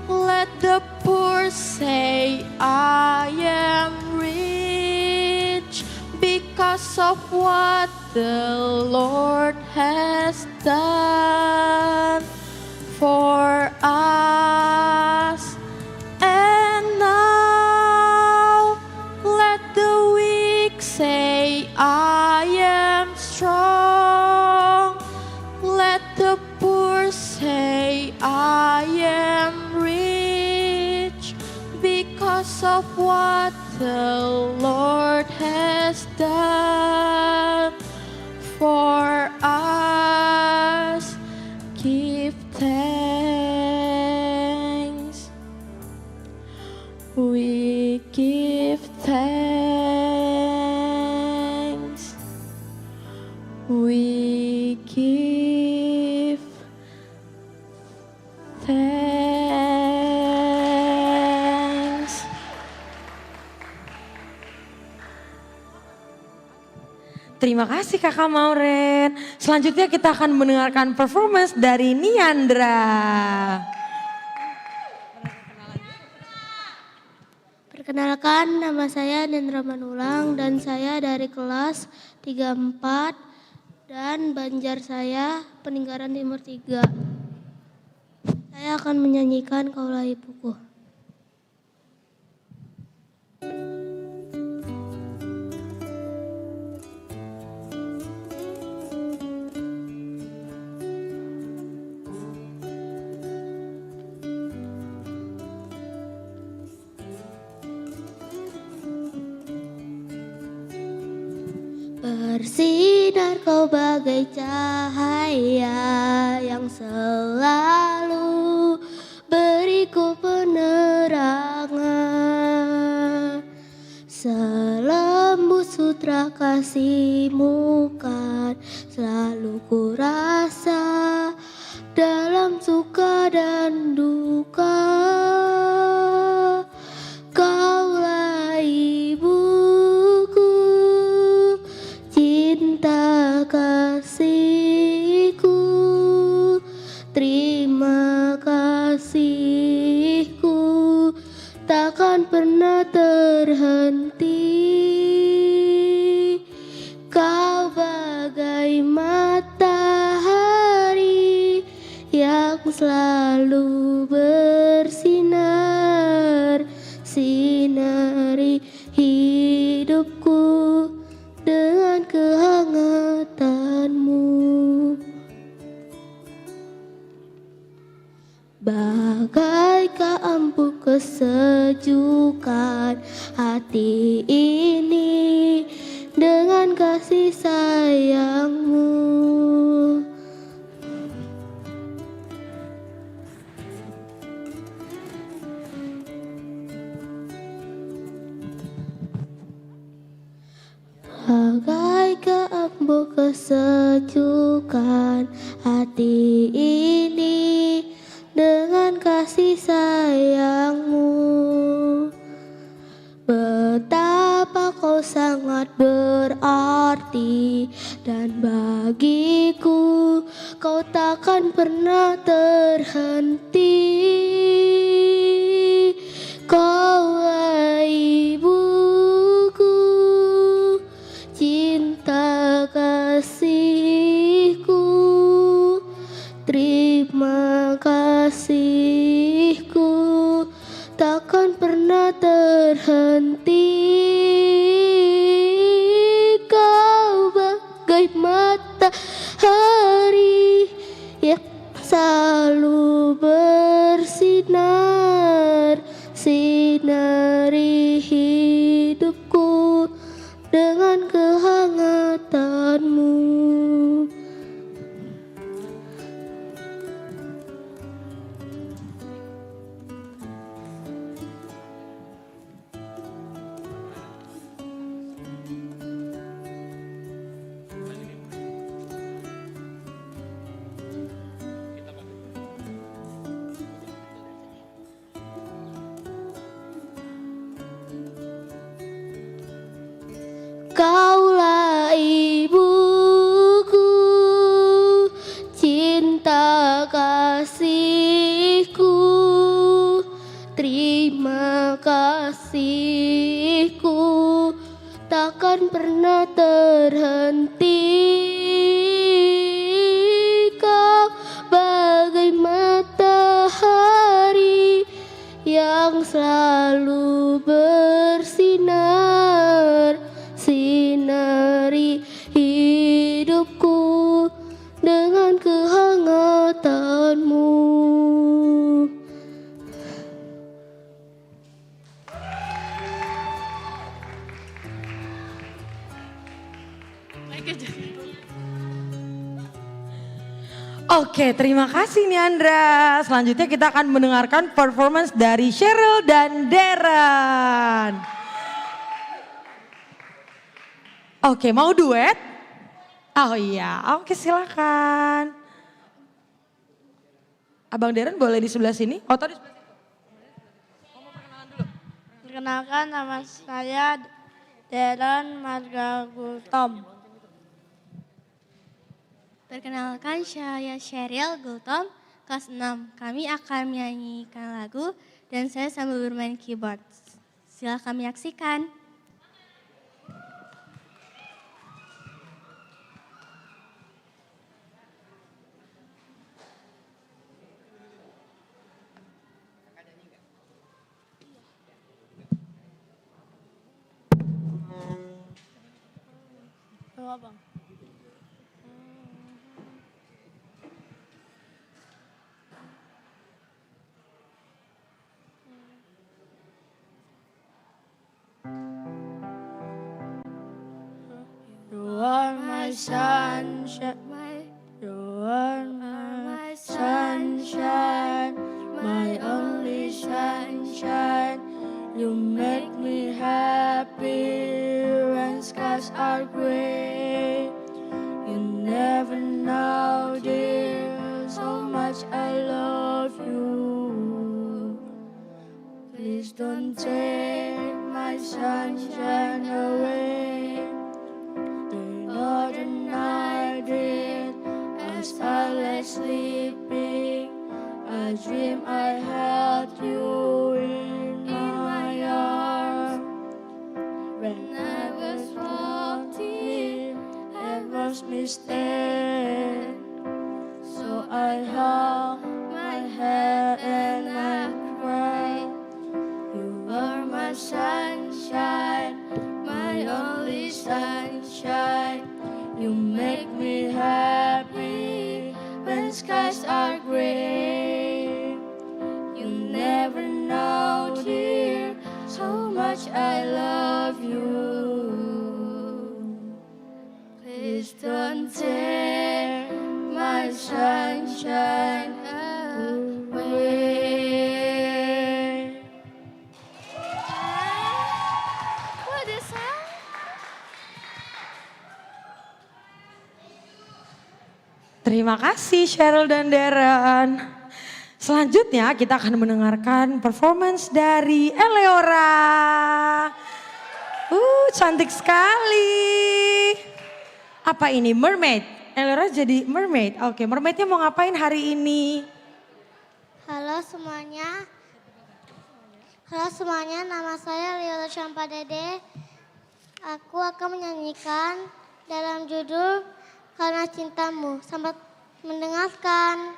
H: Let the poor say, I am rich because of what the Lord has done for us. And now let the weak say, I am strong. Let the poor say, I am rich because of what the Lord has done for us. Give thanks. We give thanks. We give thanks.
D: Terima kasih Kakak Maureen. Selanjutnya kita akan mendengarkan performance dari Niandra.
E: Perkenalkan, nama saya Nendra Manulang dan saya dari kelas 34 dan Banjar saya Peninggalan Timur 3. Saya akan menyanyikan Kaulah Ibuku. Bersinar kau bagai cahaya yang selalu beriku penerangan. Selembut sutra kasih-Mu kan selalu ku rasa dalam suka dan duka. Kaulah ibuku, cinta kasihku, terima kasihku takkan pernah terhenti. Kau bagai matahari yang selalu bersinar, sinari hidupku dengan kehangatanmu. Bagaikan ampuh kesejukan hati ini dengan kasih sayang-Mu. penuhkan hati ini dengan kasih sayangmu. Betapa kau sangat berarti, dan bagiku kau takkan pernah terhenti. Kaulah ibuku, cinta kasihku, terima kasihku takkan pernah terhenti. Kau bagai matahari yang selalu bersinar, sinari hidupku dengan kehangatanmu. Kaulah ibuku, cinta kasihku, terima kasihku takkan pernah terhenti. Kau bagai matahari yang selalu bersinar, sinari hidupku dengan kehangatanmu.
D: Oke, terima kasih Niandra. Selanjutnya kita akan mendengarkan performance dari Cheryl dan Darren. Oke, mau duet? Oh iya, oke silakan. Abang Darren boleh di sebelah sini? Oh tadi sebelah sini.
H: Perkenalkan, nama saya Darren Marga Gultom.
G: Perkenalkan, saya Cheryl Gultom, kelas 6. Kami akan menyanyikan lagu dan saya sambil bermain keyboard. Silakan menyaksikan.
H: Bang. You are my sunshine, you are my sunshine, my only sunshine. You make me happy when skies are gray. You never know, dear, so much I love you. Please don't take my sunshine away. The other night, dear, as I lay sleeping, I dream I held you in my arms. When I was walking, I was mistaken. So I hung my head and I cried. You are my sunshine, my only sunshine. You make me happy when skies are gray. You never know, dear, so much I love you. Please don't tear my sunshine away.
D: Terima kasih Cheryl dan Darren. Selanjutnya kita akan mendengarkan performance dari Eleora. Cantik sekali. Apa ini? Mermaid. Eleora jadi mermaid. Oke, mermaidnya mau ngapain hari ini?
E: Halo semuanya. Halo semuanya, nama saya Leora Champadede. Aku akan menyanyikan dalam judul Karena Cintamu. Selamat mendengarkan.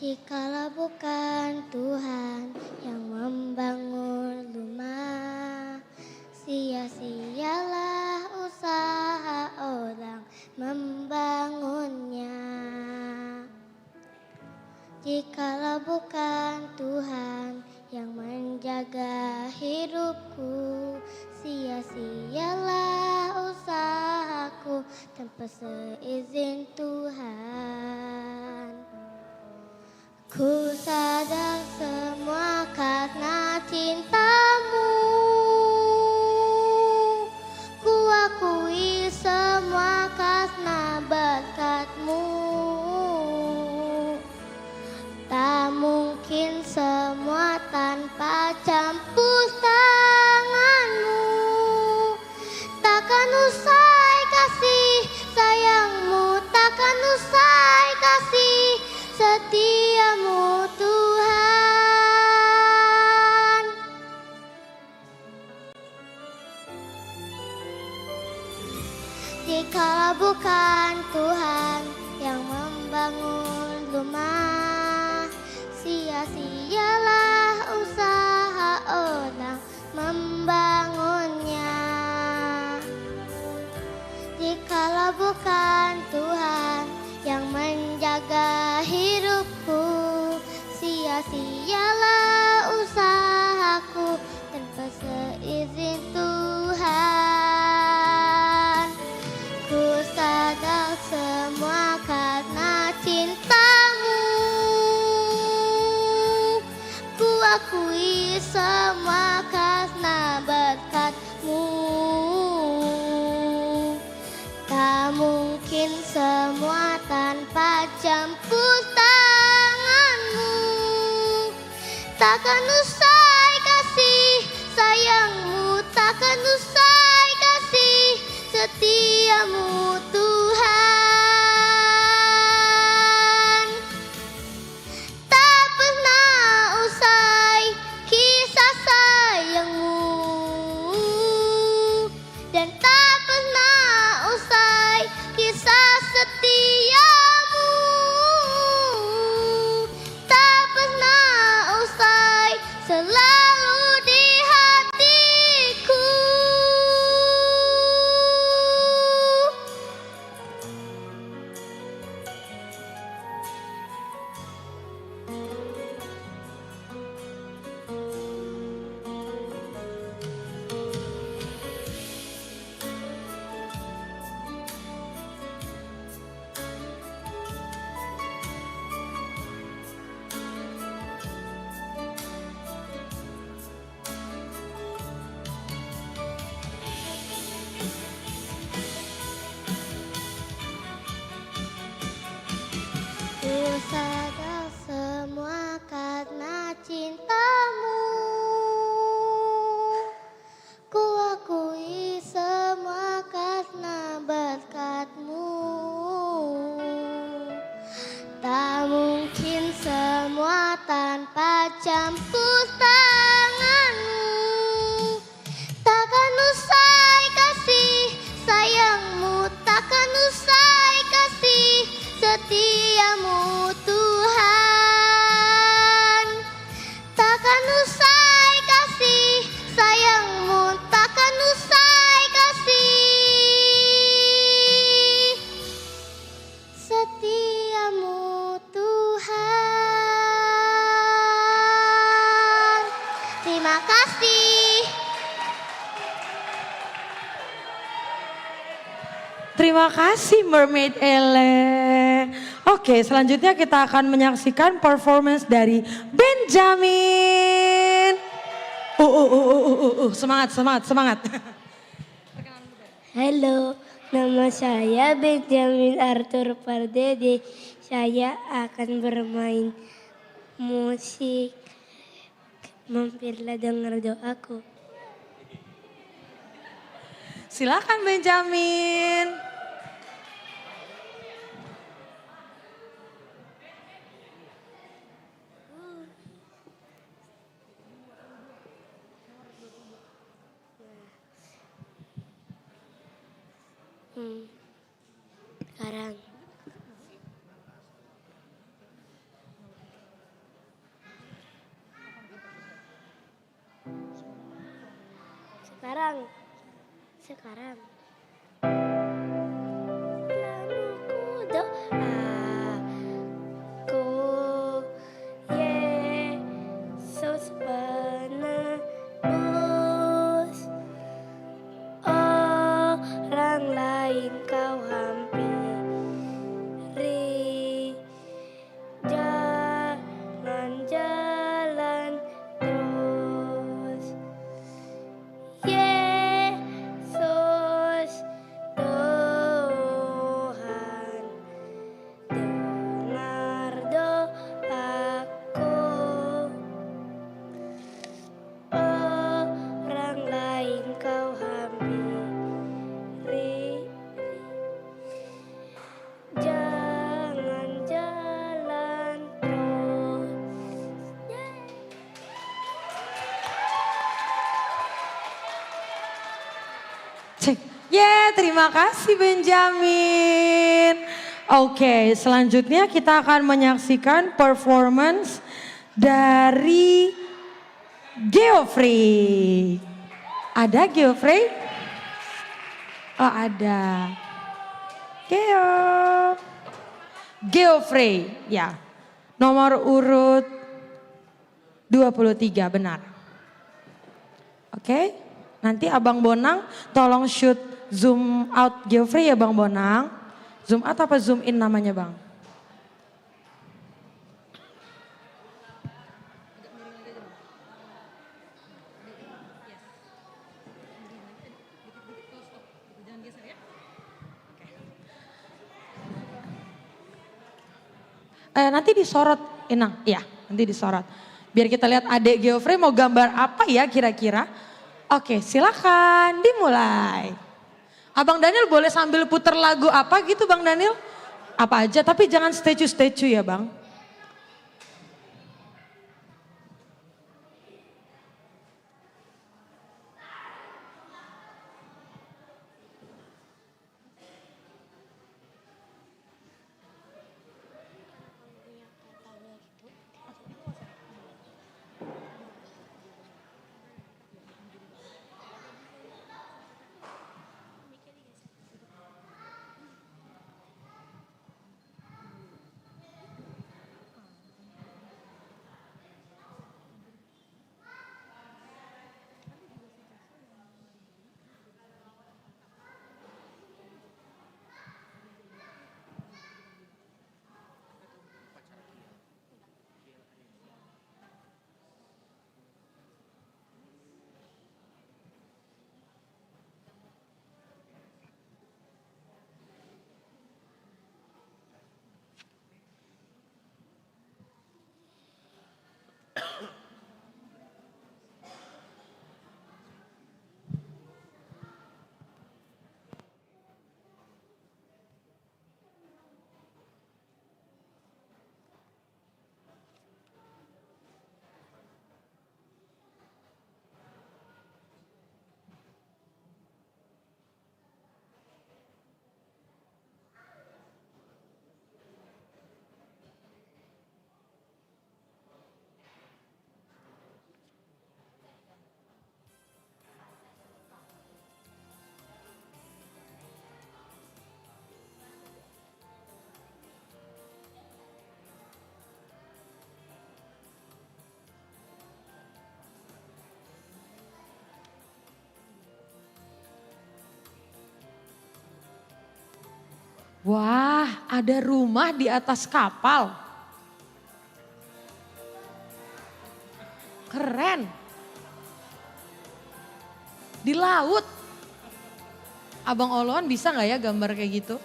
E: Jikalau bukan Tuhan yang membangun rumah, sia-sialah usaha orang membangunnya. Jikalau bukan Tuhan yang menjaga hidupku, sia-sialah usahaku tanpa seizin Tuhan. Ku sadar semua karena cintamu, ku akui semua karena berkat-Mu. Tak mungkin semua tanpa campur tangan-Mu. Takkan usai kasih sayang-Mu, takkan usai kasih setia-Mu Tuhan. Jikalau bukan Tuhan yang membangun rumah, sia-sialah usaha orang membangunnya. Jikalau bukan Tuhan yang menjaga hidupku, sia-sialah usahaku tanpa seizin Tuhan. Ku sadar semua karena cintamu, ku akui semua karena berkat-Mu. Tak mungkin semua tanpa campur tangan-Mu. Takkan usai kasih sayang-Mu, takkan usai kasih setia-Mu Tuhan. Tak pernah usai kisah sayang-Mu, dan tak pernah usai kisah setia-Mu. Tak pernah usai, selalu di hatiku. Ku sadar semua karena cintamu, ku akui semua karena berkat-Mu. Tak mungkin semua tanpa campur tangan-Mu. Takkan usai kasih sayang-Mu, takkan usai kasih setia-Mu Tuhan. Takkan Terima kasih.
D: Terima kasih Mermaid Ele. Oke, selanjutnya kita akan menyaksikan performance dari Benjamin. Semangat, semangat, semangat.
H: Halo, nama saya Benjamin Arthur Pardede. Saya akan bermain musik. Mampirlah dengar doaku.
D: Silakan Benjamin.
H: Sekarang. Sekarang. Lalu ku doaku, Yesus penebus. Orang lain kau hampiri, jangan jalan terus. Yesus Tuhan, dengar doaku. Orang lain kau hampiri, jangan jalan terus.
D: Cek. Terima kasih Benjamin. Oke, selanjutnya kita akan menyaksikan performance dari Geoffrey. Ada Geoffrey? Oh ada. Geoffrey, ya. Nomor urut 23, benar. Oke, nanti Abang Bonang tolong shoot zoom out Geoffrey ya Bang Bonang. Zoom out apa zoom in namanya Bang? Nanti disorot Inang, ya nanti disorot. Biar kita lihat adik Geoffrey mau gambar apa ya kira-kira. Oke silakan dimulai. Abang Daniel boleh sambil puter lagu apa gitu Bang Daniel? Apa aja tapi jangan statue-statue ya Bang. Wah, ada rumah di atas kapal. Keren. Di laut. Abang Oloan bisa nggak ya gambar kayak gitu?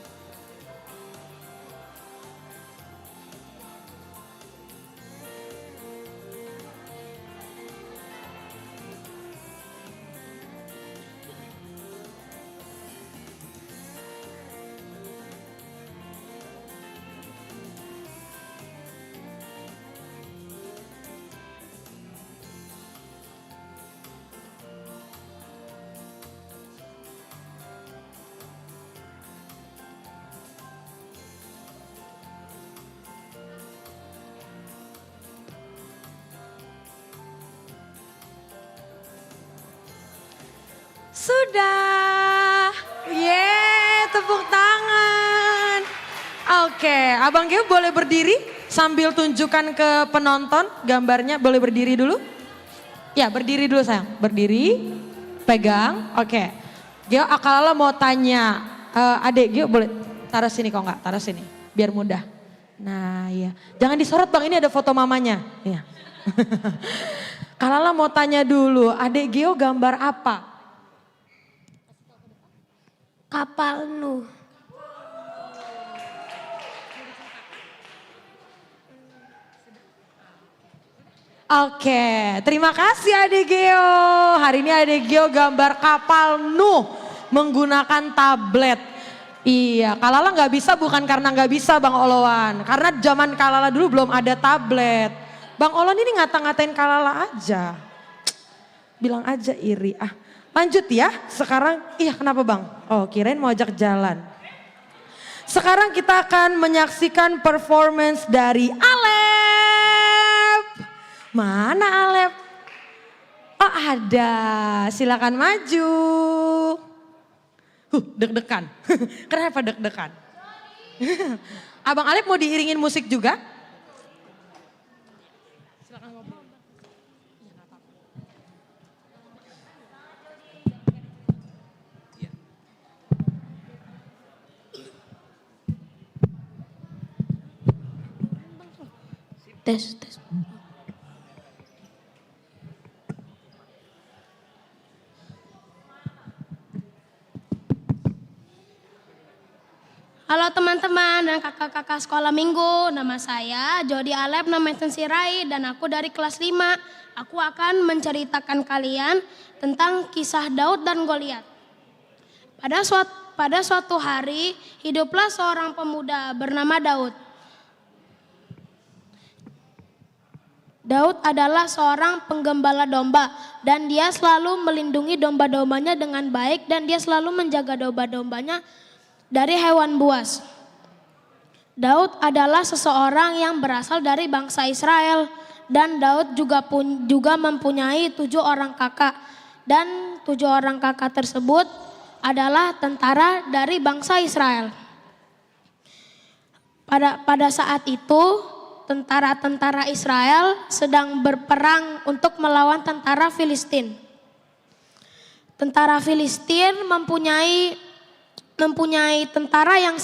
D: Sudah. Yeay, tepuk tangan. Oke, Abang Geo boleh berdiri sambil tunjukkan ke penonton gambarnya. Boleh berdiri dulu? Ya, berdiri dulu sayang. Berdiri, pegang. Oke. Geo, Akalala mau tanya. Adek Geo boleh taruh sini kok enggak? Taruh sini, biar mudah. Nah iya. Jangan disorot Bang, ini ada foto mamanya. Iya. Kalala mau tanya dulu, Adek Geo gambar apa?
H: Kapal Nuh.
D: Oke, terima kasih Adek Geo. Hari ini Adek Geo gambar kapal Nuh menggunakan tablet. Iya, Kalala nggak bisa bukan karena nggak bisa Bang Oloan. Karena zaman Kalala dulu belum ada tablet. Bang Oloan ini ngata-ngatain Kalala aja. Bilang aja iri. Lanjut ya, sekarang iya kenapa Bang? Oh kirain mau ajak jalan. Sekarang kita akan menyaksikan performance dari Alep. Mana Alep? Oh ada, silakan maju. Deg-degan. Kenapa deg-degan? Abang Alep mau diiringin musik juga? Silakan ngobrol.
H: Tes.
G: Halo teman-teman dan kakak-kakak sekolah minggu, nama saya Jody Alep, nama Sirai, dan aku dari kelas 5. Aku akan menceritakan kalian tentang kisah Daud dan Goliat. Pada suatu hari, hiduplah seorang pemuda bernama Daud. Daud adalah seorang penggembala domba dan dia selalu melindungi domba-dombanya dengan baik dan dia selalu menjaga domba-dombanya dari hewan buas. Daud adalah seseorang yang berasal dari bangsa Israel dan Daud juga mempunyai 7 orang kakak dan 7 orang kakak tersebut adalah tentara dari bangsa Israel. Pada saat itu tentara-tentara Israel sedang berperang untuk melawan tentara Filistin. Tentara Filistin mempunyai tentara yang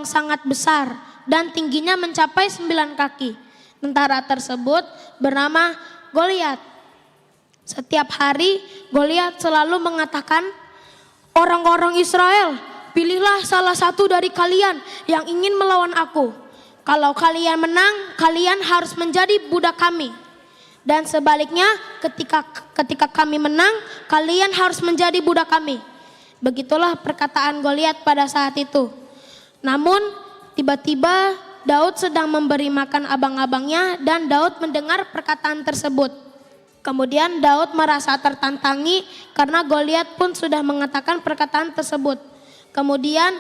G: sangat besar dan tingginya mencapai 9 kaki. Tentara tersebut bernama Goliat. Setiap hari Goliat selalu mengatakan, "Orang-orang Israel, pilihlah salah satu dari kalian yang ingin melawan aku. Kalau kalian menang, kalian harus menjadi budak kami. Dan sebaliknya, ketika kami menang, kalian harus menjadi budak kami." Begitulah perkataan Goliat pada saat itu. Namun, tiba-tiba Daud sedang memberi makan abang-abangnya dan Daud mendengar perkataan tersebut. Kemudian Daud merasa tertantangi karena Goliat pun sudah mengatakan perkataan tersebut. Kemudian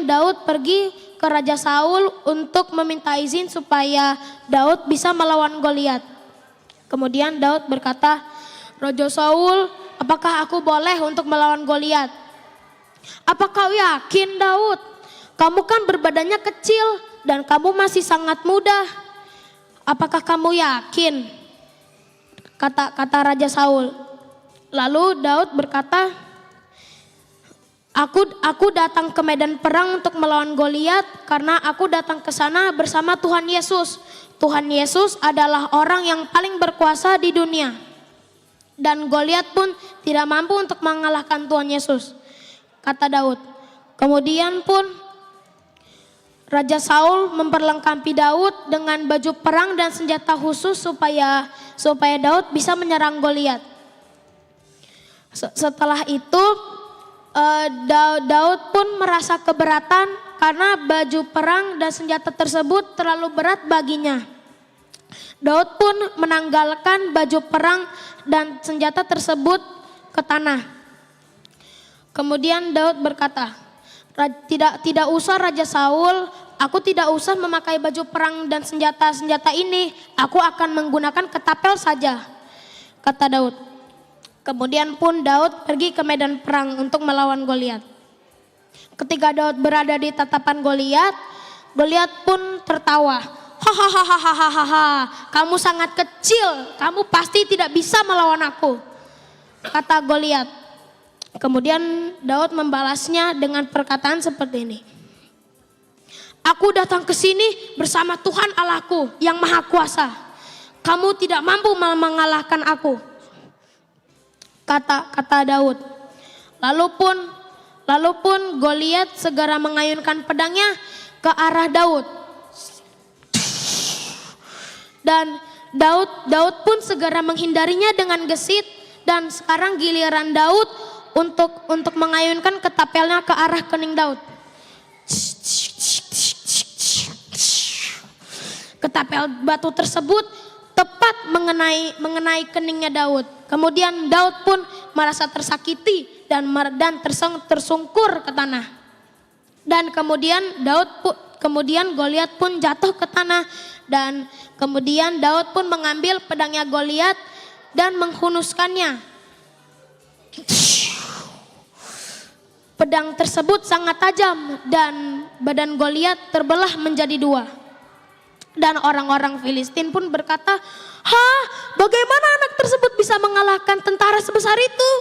G: Daud pergi ke Raja Saul untuk meminta izin supaya Daud bisa melawan Goliat. Kemudian Daud berkata, "Raja Saul, apakah aku boleh untuk melawan Goliat?" "Apa kau yakin Daud? Kamu kan berbadannya kecil dan kamu masih sangat muda. Apakah kamu yakin?" kata Raja Saul. Lalu Daud berkata,
H: Aku datang ke medan perang untuk melawan Goliat karena aku datang ke sana bersama Tuhan Yesus. Tuhan Yesus adalah orang yang paling berkuasa di dunia. Dan Goliat pun tidak mampu untuk mengalahkan Tuhan Yesus, kata Daud. Kemudian pun Raja Saul memperlengkapi Daud dengan baju perang dan senjata khusus supaya Daud bisa menyerang Goliat. Setelah itu Daud pun merasa keberatan karena baju perang dan senjata tersebut terlalu berat baginya. Daud pun menanggalkan baju perang dan senjata tersebut ke tanah. Kemudian Daud berkata, tidak usah Raja Saul, aku tidak usah memakai baju perang dan senjata-senjata ini, aku akan menggunakan ketapel saja, kata Daud. Kemudian pun Daud pergi ke medan perang untuk melawan Goliat. Ketika Daud berada di tatapan Goliat, Goliat pun tertawa. Hahaha, kamu sangat kecil, kamu pasti tidak bisa melawan aku, kata Goliat. Kemudian Daud membalasnya dengan perkataan seperti ini. Aku datang ke sini bersama Tuhan Allahku yang Maha Kuasa. Kamu tidak mampu mengalahkan aku, kata Daud. Lalu pun Goliat segera mengayunkan pedangnya ke arah Daud. Dan Daud pun segera menghindarinya dengan gesit, dan sekarang giliran Daud untuk mengayunkan ketapelnya ke arah kening Daud. Ketapel batu tersebut tepat mengenai keningnya Daud. Kemudian Daud pun merasa tersakiti dan tersungkur ke tanah. Dan kemudian Goliat pun jatuh ke tanah, dan kemudian Daud pun mengambil pedangnya Goliat dan menghunuskannya. Pedang tersebut sangat tajam dan badan Goliat terbelah menjadi dua. Dan orang-orang Filistin pun berkata, bagaimana anak tersebut bisa mengalahkan tentara sebesar itu?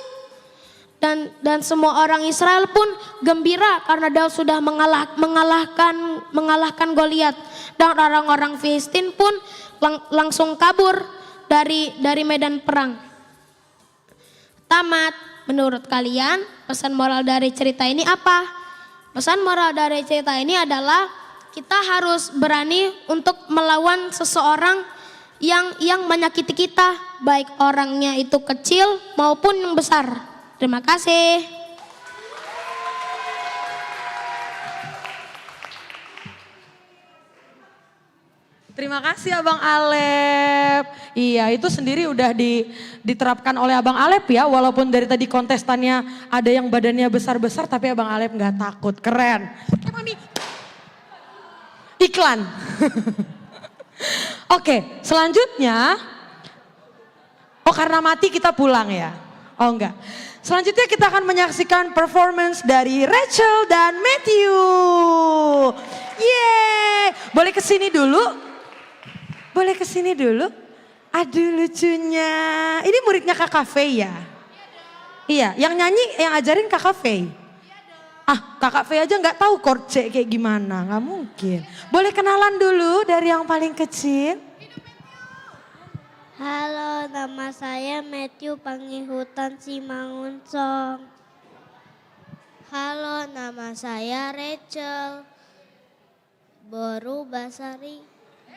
H: Dan semua orang Israel pun gembira karena Daud sudah mengalahkan Goliat. Dan orang-orang Filistin pun langsung kabur dari medan perang. Tamat. Menurut kalian pesan moral dari cerita ini apa? Pesan moral dari cerita ini adalah kita harus berani untuk melawan seseorang yang menyakiti kita, baik orangnya itu kecil maupun yang besar. Terima kasih.
D: Terima kasih Abang Alep. Iya, itu sendiri udah diterapkan oleh Abang Alep ya. Walaupun dari tadi kontestannya ada yang badannya besar-besar, tapi Abang Alep nggak takut. Keren. Iklan. Oke, selanjutnya. Oh, karena mati kita pulang ya? Oh enggak. Selanjutnya kita akan menyaksikan performance dari Rachel dan Matthew. Yeay. Boleh kesini dulu? Boleh kesini dulu? Aduh lucunya. Ini muridnya Kakak Faye ya? Iya, yang nyanyi, yang ajarin Kakak Faye. Kakak Faye aja nggak tahu chord C kayak gimana, nggak mungkin. Boleh kenalan dulu dari yang paling kecil?
E: Halo, nama saya Matthew Pangihutan Simangunsong. Halo, nama saya Rachel Boru Basari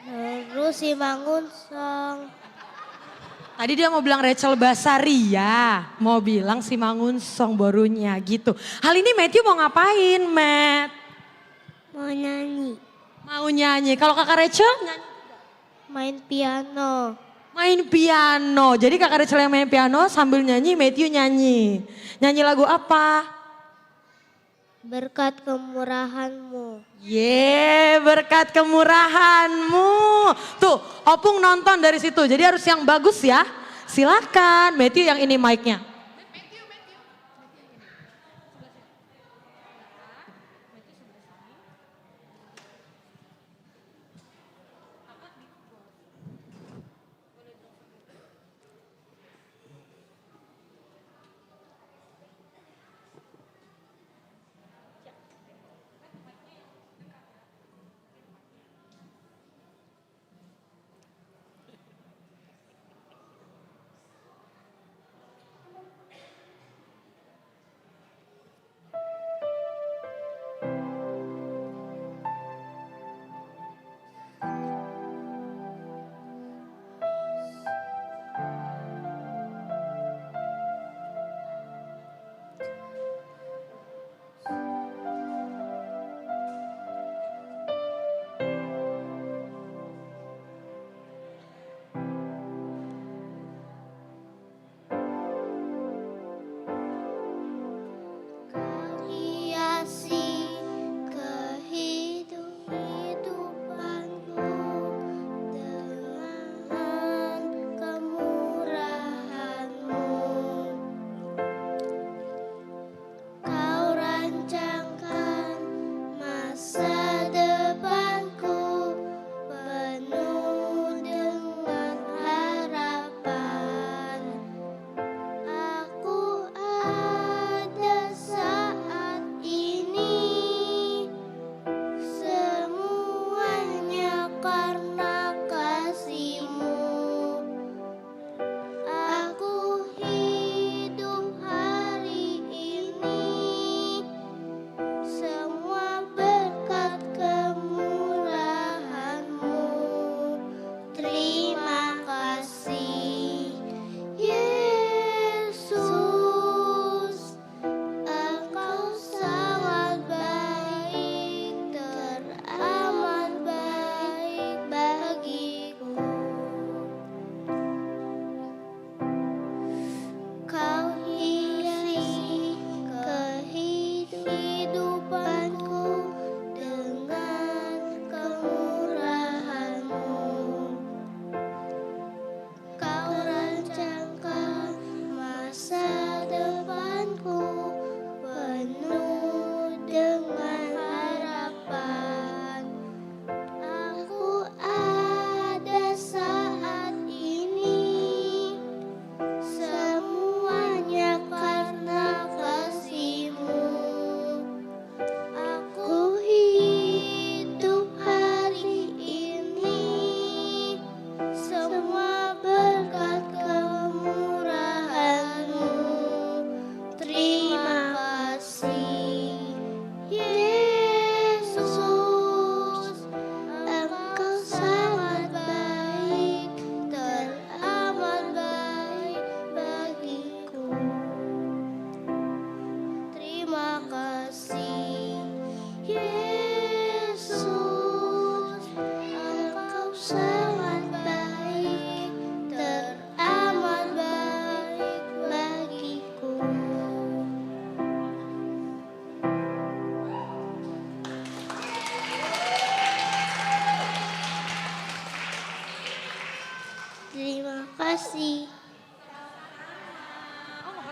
E: Boru Simangunsong.
D: Tadi dia mau bilang Rachel Basari ya, mau bilang Simangunsong borunya gitu. Hal ini Matthew mau ngapain, Matt?
E: Mau nyanyi.
D: Mau nyanyi. Kalau kakak Rachel nyanyi?
E: Main piano.
D: Main piano. Jadi kakak Rachel yang main piano sambil nyanyi, Matthew nyanyi. Nyanyi lagu apa?
E: Berkat kemurahan-Mu.
D: Berkat kemurahan-Mu. Tuh, Opung nonton dari situ. Jadi harus yang bagus ya. Silakan, Matthew yang ini mic-nya.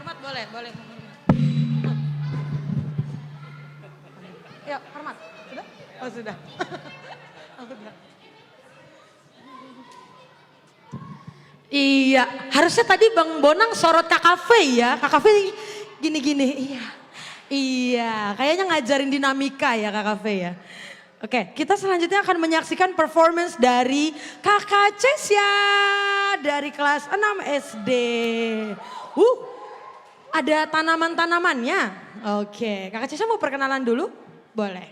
D: Hormat boleh, boleh. Yuk, hormat. Sudah? Oh sudah. Oh, sudah. Iya, harusnya tadi Bang Bonang sorot Kak Faye ya. Kak Faye gini-gini. Iya. Iya, kayaknya ngajarin dinamika ya Kak Faye ya. Oke, kita selanjutnya akan menyaksikan performance dari Kakak Cesya dari kelas 6 SD. Ada tanaman-tanamannya. Oke, Kakak Cesya mau perkenalan dulu? Boleh.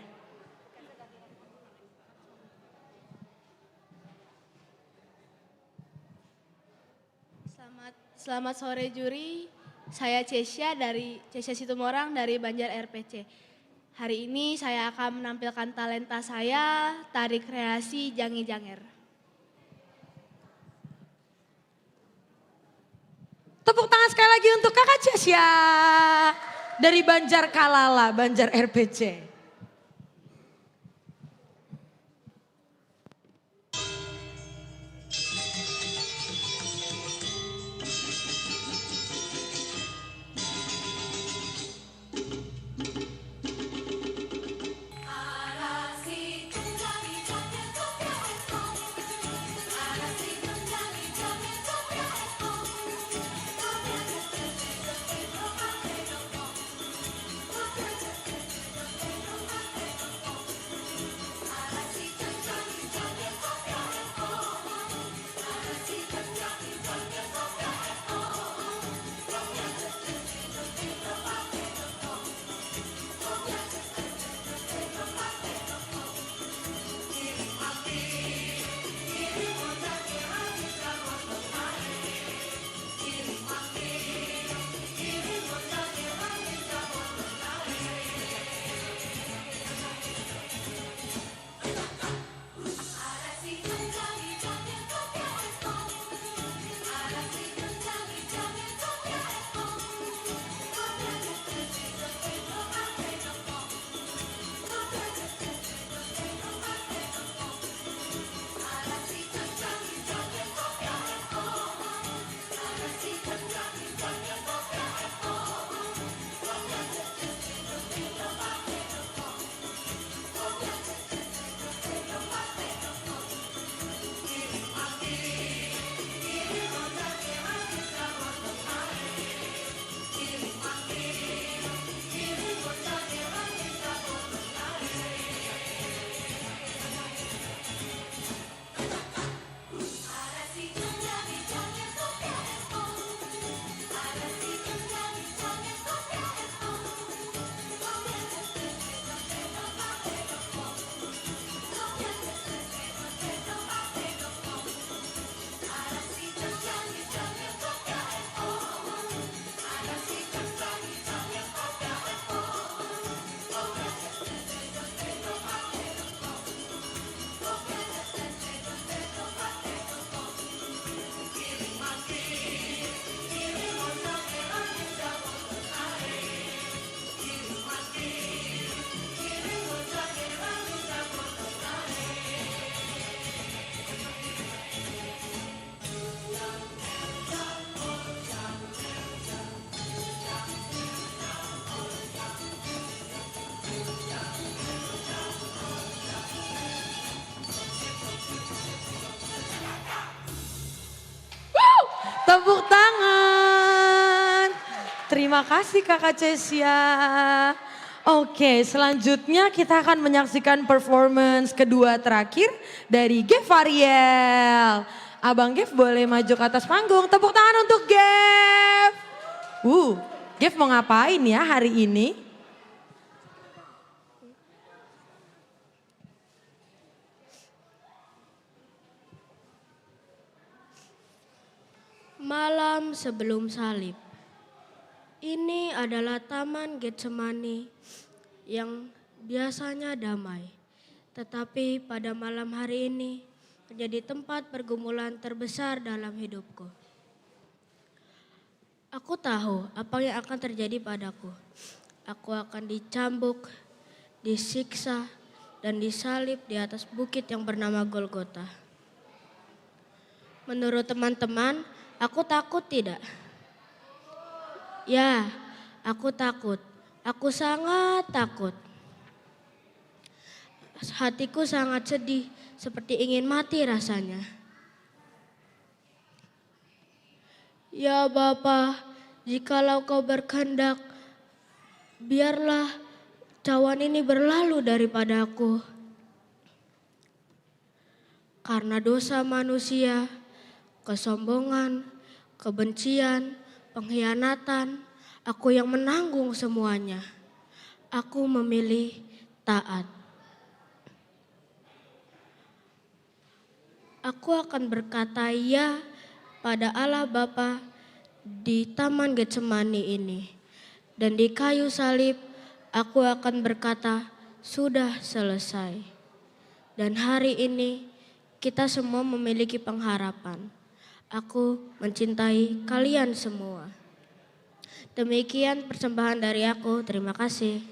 L: Selamat sore juri, saya Cesya dari Cesya Situmorang dari Banjar RPC. Hari ini saya akan menampilkan talenta saya, tari kreasi Jangi Janger.
D: Tepuk tangan sekali lagi untuk Kakak Cesya dari Banjar Kalala, Banjar RPC. Tepuk tangan. Terima kasih Kakak Cesya. Oke, selanjutnya kita akan menyaksikan performance kedua terakhir dari Gev Ariel. Abang Gev boleh maju ke atas panggung. Tepuk tangan untuk Gev. Gev mau ngapain ya hari ini?
G: Malam sebelum salib. Ini adalah Taman Getsemani yang biasanya damai. Tetapi pada malam hari ini menjadi tempat pergumulan terbesar dalam hidupku. Aku tahu apa yang akan terjadi padaku. Aku akan dicambuk, disiksa, dan disalib di atas bukit yang bernama Golgota. Menurut teman-teman, aku takut tidak?
L: Ya, aku takut. Aku sangat takut. Hatiku sangat sedih, seperti ingin mati rasanya. Ya Bapa, jikalau kau berkehendak, biarlah cawan ini berlalu daripadaku. Karena dosa manusia, kesombongan, kebencian, pengkhianatan, aku yang menanggung semuanya. Aku memilih taat. Aku akan berkata ya pada Allah Bapa di Taman Getsemani ini. Dan di kayu salib aku akan berkata sudah selesai. Dan hari ini kita semua memiliki pengharapan. Aku mencintai kalian semua. Demikian persembahan dari aku. Terima kasih.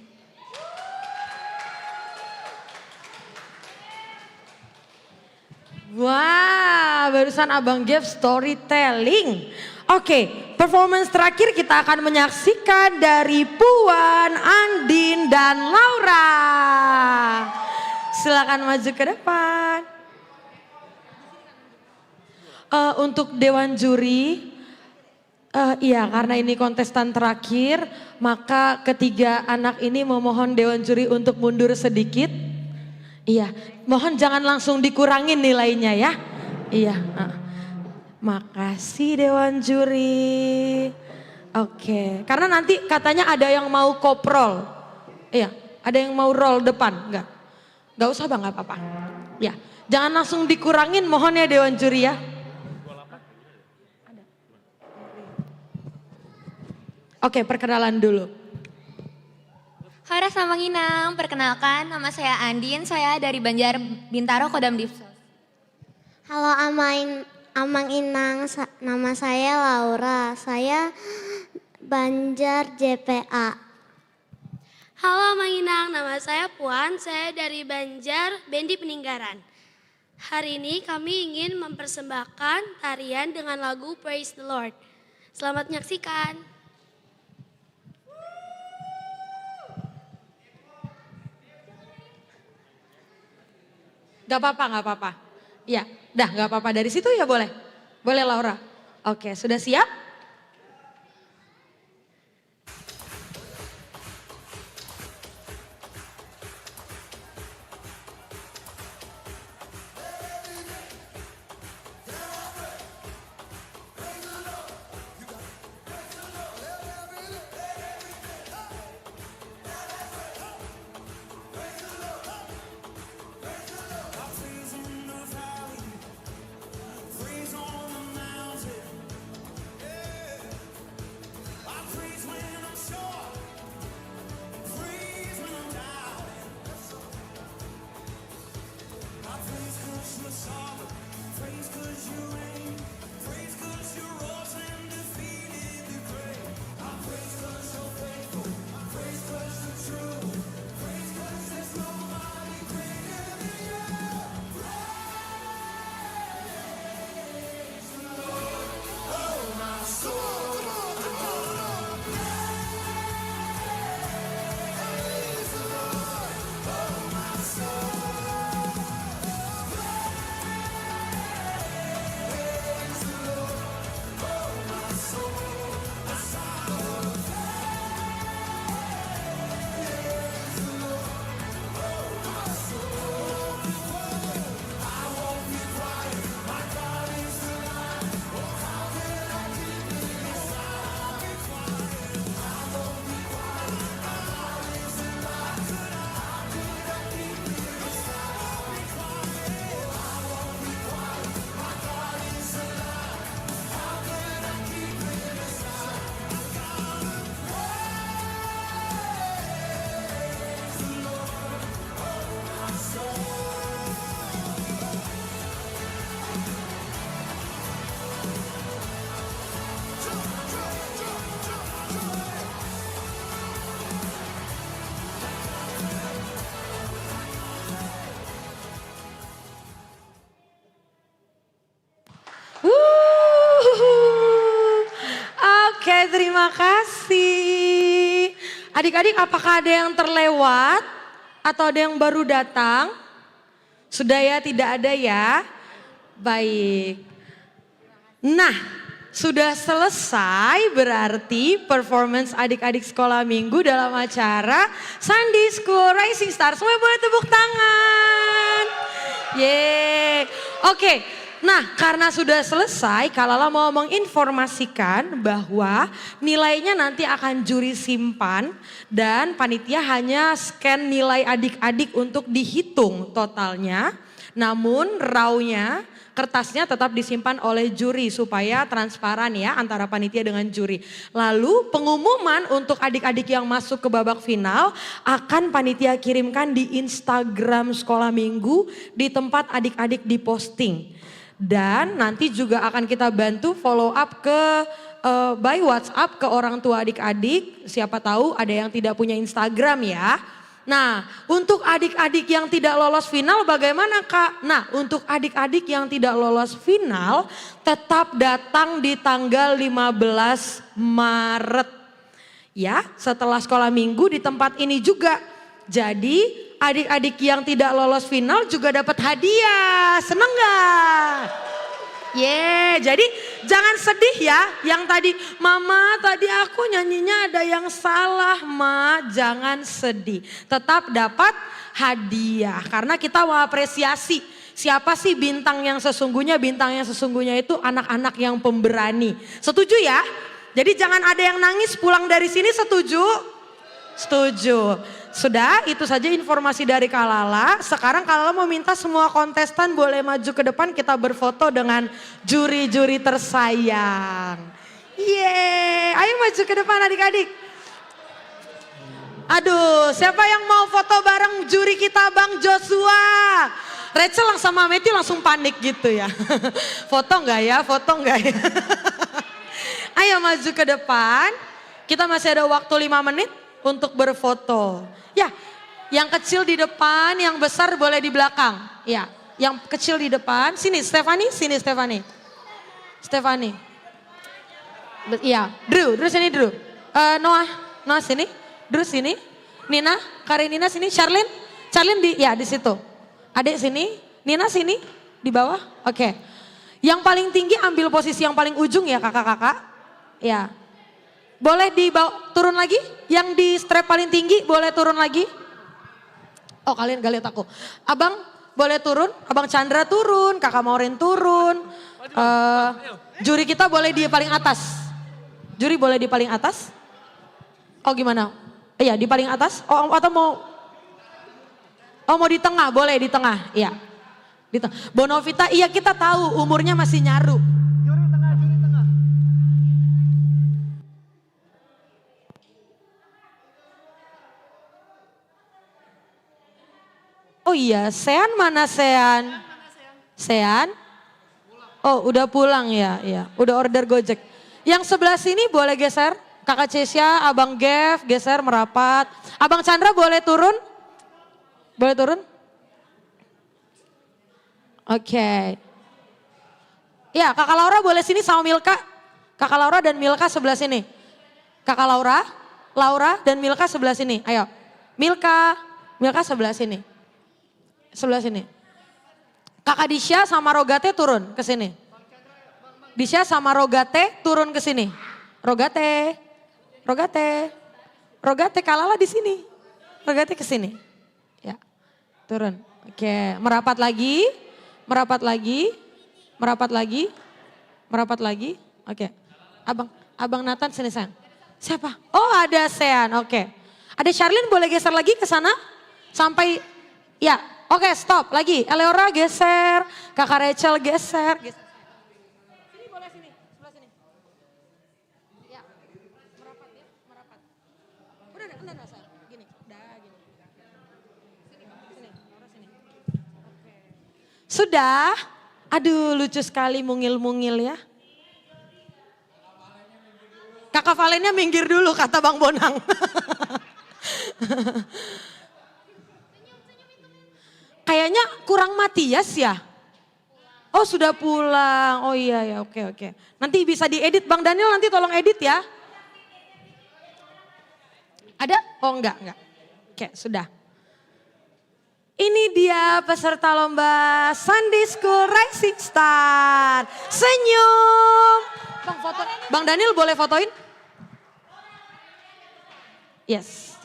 D: Wah, barusan Abang Jeff storytelling. Oke, performance terakhir kita akan menyaksikan dari Puan, Andin, dan Laura. Silakan maju ke depan. Untuk Dewan Juri, iya karena ini kontestan terakhir, maka ketiga anak ini memohon Dewan Juri untuk mundur sedikit. Iya, mohon jangan langsung dikurangin nilainya ya. Iya, makasih Dewan Juri. Oke, karena nanti katanya ada yang mau koprol. Iya, ada yang mau roll depan, enggak usah Bang, enggak apa-apa. Ya, jangan langsung dikurangin mohon ya Dewan Juri ya. Oke, perkenalan dulu.
M: Halo Samanginang, perkenalkan nama saya Andin, saya dari Banjar Bintaro Kodam Dipsos.
E: Halo Amang Inang, nama saya Laura, saya Banjar JPA.
L: Halo Manginang, nama saya Puan, saya dari Banjar Bendi Peninggaran. Hari ini kami ingin mempersembahkan tarian dengan lagu Praise the Lord. Selamat menyaksikan.
D: Gak apa-apa. Iya, dah gak apa-apa dari situ ya boleh. Boleh Laura. Oke, sudah siap? Oke, terima kasih. Adik-adik apakah ada yang terlewat atau ada yang baru datang? Sudah ya, tidak ada ya? Baik. Nah, sudah selesai berarti performance adik-adik sekolah minggu dalam acara Sunday School Rising Star. Semua boleh tepuk tangan. Yeay. Oke. Nah, karena sudah selesai, Kalala mau menginformasikan bahwa nilainya nanti akan juri simpan dan panitia hanya scan nilai adik-adik untuk dihitung totalnya. Namun rawnya, kertasnya tetap disimpan oleh juri supaya transparan ya antara panitia dengan juri. Lalu pengumuman untuk adik-adik yang masuk ke babak final akan panitia kirimkan di Instagram sekolah minggu di tempat adik-adik diposting. Dan nanti juga akan kita bantu follow up ke by WhatsApp ke orang tua adik-adik. Siapa tahu ada yang tidak punya Instagram ya. Nah, untuk adik-adik yang tidak lolos final bagaimana Kak? Nah, untuk adik-adik yang tidak lolos final tetap datang di tanggal 15 Maret. Ya, setelah sekolah minggu di tempat ini juga. Jadi adik-adik yang tidak lolos final juga dapat hadiah. Seneng gak? Jadi jangan sedih ya. Yang tadi, Mama tadi aku nyanyinya ada yang salah. Ma, jangan sedih. Tetap dapat hadiah. Karena kita mau apresiasi. Siapa sih bintang yang sesungguhnya? Bintang yang sesungguhnya itu anak-anak yang pemberani. Setuju ya? Jadi jangan ada yang nangis pulang dari sini, setuju? Setuju. Sudah, itu saja informasi dari Kalala. Sekarang Kalala mau minta semua kontestan boleh maju ke depan, kita berfoto dengan juri-juri tersayang. Yeay, ayo maju ke depan adik-adik. Aduh, siapa yang mau foto bareng juri kita Bang Joshua? Rachel sama Matthew langsung panik gitu ya. Foto enggak ya, foto enggak ya? Ayo maju ke depan, kita masih ada waktu 5 menit untuk berfoto. Ya, yang kecil di depan, yang besar boleh di belakang. Ya, yang kecil di depan. Sini Stefani, sini Stefani. Stefani. Iya, Drew sini Drew. Noah sini. Drew sini. Nina, Karenina sini. Charlene di situ. Adik sini, Nina sini, di bawah. Oke. Yang paling tinggi ambil posisi yang paling ujung ya kakak-kakak. Ya. Boleh dibawa turun lagi? Yang di strap paling tinggi boleh turun lagi? Oh kalian gak lihat aku. Abang boleh turun? Abang Chandra turun, kakak Maureen turun. Juri kita boleh di paling atas. Juri boleh di paling atas? Oh gimana? Iya di paling atas? Oh atau mau? Oh mau di tengah? Boleh di tengah. Iya. Di tengah. Bonovita iya kita tahu umurnya masih nyaru. Oh iya, Sean mana Sean? Sean? Oh udah pulang ya, udah order Gojek. Yang sebelah sini boleh geser, Kakak Cesia, Abang Gev geser merapat. Abang Chandra boleh turun? Boleh turun? Oke. Ya Kakak Laura boleh sini sama Milka. Kakak Laura dan Milka sebelah sini. Kakak Laura dan Milka sebelah sini. Ayo, Milka sebelah sini. Sebelah sini. Kakak Disha sama Rogate turun ke sini. Disha sama Rogate turun ke sini. Rogate Kalala di sini. Rogate ke sini. Ya. Turun. Oke, merapat lagi. Oke. Abang Nathan sini sayang. Siapa? Oh, ada Sean. Oke. Ada Charlene boleh geser lagi ke sana sampai ya. Oke stop lagi, Eleora geser, kakak Rachel geser. Sini boleh sini, sebelah sini. Ya, merapat. Udah sayang, gini, gini. Sini, Laura sini. Oke. Sudah, aduh lucu sekali mungil-mungil ya. Kakak Valennya minggir dulu kata Bang Bonang. Kayaknya kurang Matias ya? Oh sudah pulang, oh iya ya oke. Nanti bisa diedit Bang Daniel nanti tolong edit ya. Ada? Oh enggak. Oke, sudah. Ini dia peserta lomba Sunday School Rising Star. Senyum. Bang foto. Bang Daniel boleh fotoin? Yes.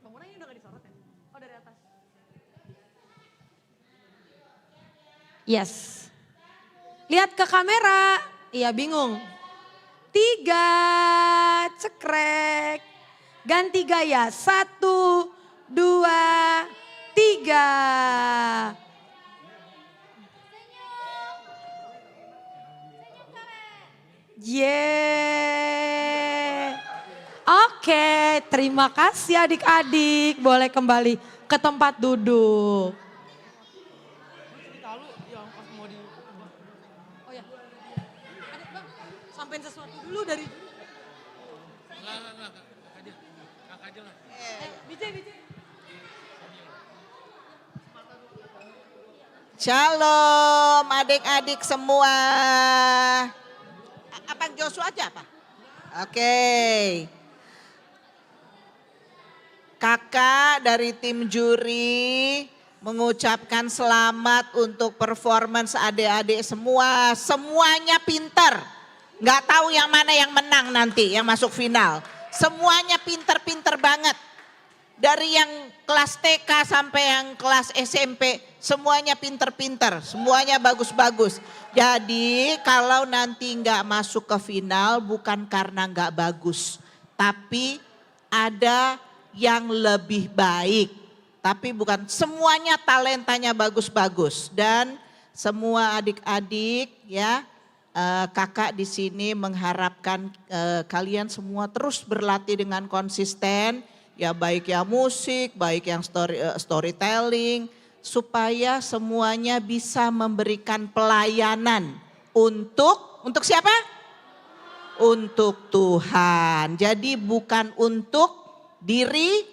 D: Bangunannya udah gak disorot ya? Oh dari atas. Yes. Lihat ke kamera. Iya bingung. 3, cekrek. Ganti gaya. 1, 2, 3. Yeay. Oke, terima kasih adik-adik. Boleh kembali ke tempat duduk. Oh ya. Bang, sampein sesuatu dulu dari... Enggak. Kakak aja lah. Bijay.
N: Shalom adik-adik semua. Abang Joshua aja apa? Oke. Kakak dari tim juri mengucapkan selamat untuk performance adik-adik semua. Semuanya pinter. Nggak tahu yang mana yang menang nanti, yang masuk final. Semuanya pinter-pinter banget. Dari yang kelas TK sampai yang kelas SMP, semuanya pinter-pinter, semuanya bagus-bagus. Jadi kalau nanti nggak masuk ke final bukan karena nggak bagus, tapi ada yang lebih baik. Tapi bukan semuanya talentanya bagus-bagus dan semua adik-adik ya. Kakak di sini mengharapkan kalian semua terus berlatih dengan konsisten. Ya baik yang musik, baik yang storytelling, supaya semuanya bisa memberikan pelayanan untuk siapa? Untuk Tuhan. Jadi bukan untuk diri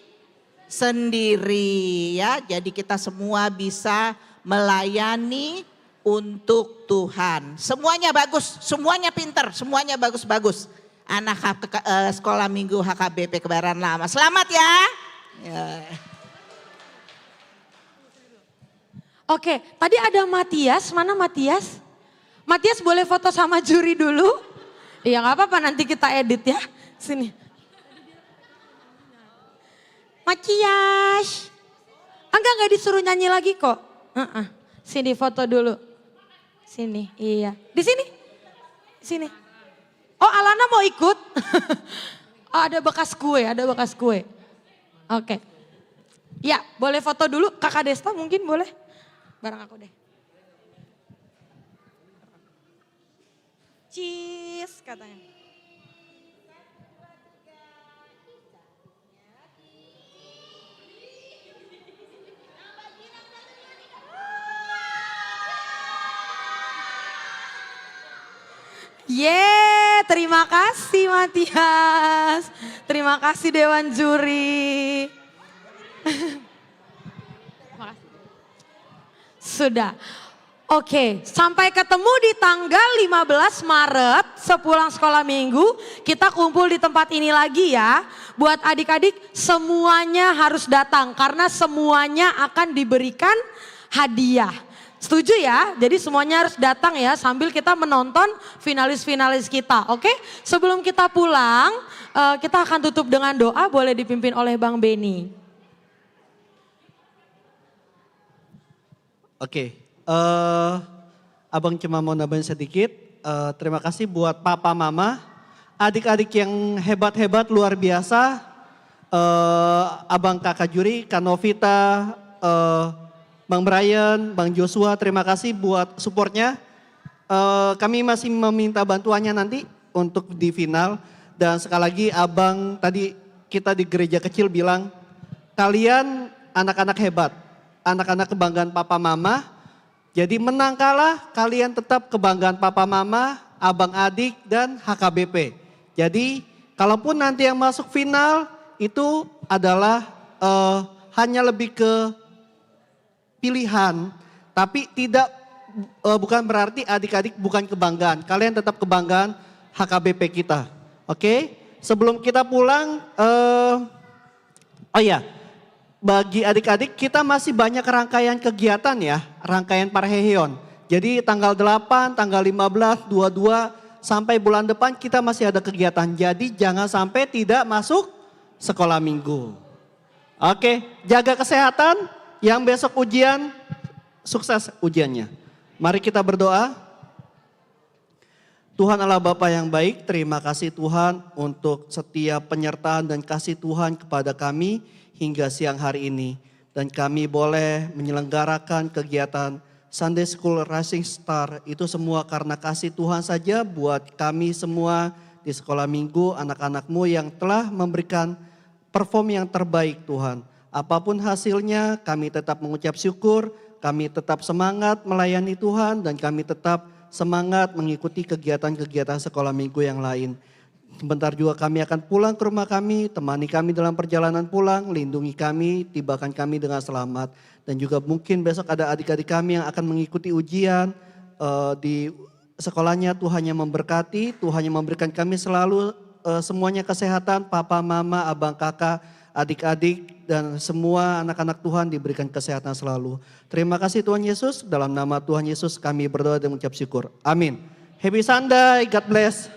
N: sendiri ya. Jadi kita semua bisa melayani untuk Tuhan. Semuanya bagus, semuanya pinter, semuanya bagus-bagus. Anak sekolah minggu HKBP Kebayoran Lama. Selamat ya.
D: Oke, tadi ada Matias. Mana Matias? Matias boleh foto sama juri dulu? Iya gak apa-apa nanti kita edit ya. Sini. Matias. Enggak disuruh nyanyi lagi kok. Sini foto dulu. Sini, iya. Di sini? Sini. Oh Alana mau ikut? Oh, ada bekas kue, Oke. Ya boleh foto dulu, Kakak Desta mungkin boleh? Bareng aku deh. Cheese katanya. Terima kasih Matias. Terima kasih Dewan Juri. Sudah. Oke, sampai ketemu di tanggal 15 Maret sepulang sekolah minggu. Kita kumpul di tempat ini lagi ya. Buat adik-adik semuanya harus datang karena semuanya akan diberikan hadiah. Setuju ya? Jadi semuanya harus datang ya sambil kita menonton finalis-finalis kita. Oke? Sebelum kita pulang, kita akan tutup dengan doa boleh dipimpin oleh Bang Beni.
B: Oke, abang cuma mau nambahin sedikit. Terima kasih buat papa mama, adik-adik yang hebat-hebat luar biasa. Abang kakak juri, Kak Novita, Bang Brian, Bang Joshua, terima kasih buat supportnya. Kami masih meminta bantuannya nanti untuk di final. Dan sekali lagi abang tadi kita di gereja kecil bilang, kalian anak-anak hebat, anak-anak kebanggaan papa mama. Jadi menang kalah kalian tetap kebanggaan papa mama, abang adik dan HKBP. Jadi kalaupun nanti yang masuk final itu adalah hanya lebih ke pilihan, tapi tidak bukan berarti adik-adik bukan kebanggaan. Kalian tetap kebanggaan HKBP kita. Oke? Sebelum kita pulang, oh iya, bagi adik-adik kita masih banyak rangkaian kegiatan ya, rangkaian Parhesion. Jadi tanggal 8, tanggal 15, 22 sampai bulan depan kita masih ada kegiatan. Jadi jangan sampai tidak masuk sekolah minggu. Oke, jaga kesehatan, yang besok ujian, sukses ujiannya. Mari kita berdoa. Tuhan Allah Bapa yang baik, terima kasih Tuhan untuk setiap penyertaan dan kasih Tuhan kepada kami hingga siang hari ini. Dan kami boleh menyelenggarakan kegiatan Sunday School Rising Star, itu semua karena kasih Tuhan saja buat kami semua di sekolah minggu, anak-anakmu yang telah memberikan perform yang terbaik Tuhan. Apapun hasilnya kami tetap mengucap syukur, kami tetap semangat melayani Tuhan dan kami tetap semangat mengikuti kegiatan-kegiatan sekolah minggu yang lain. Sebentar juga kami akan pulang ke rumah kami, temani kami dalam perjalanan pulang, lindungi kami, tibakan kami dengan selamat. Dan juga mungkin besok ada adik-adik kami yang akan mengikuti ujian di sekolahnya. Tuhan yang memberkati, Tuhan yang memberikan kami selalu semuanya kesehatan, papa, mama, abang, kakak, adik-adik, dan semua anak-anak Tuhan diberikan kesehatan selalu. Terima kasih Tuhan Yesus, dalam nama Tuhan Yesus kami berdoa dan mengucap syukur. Amin. Happy Sunday, God bless.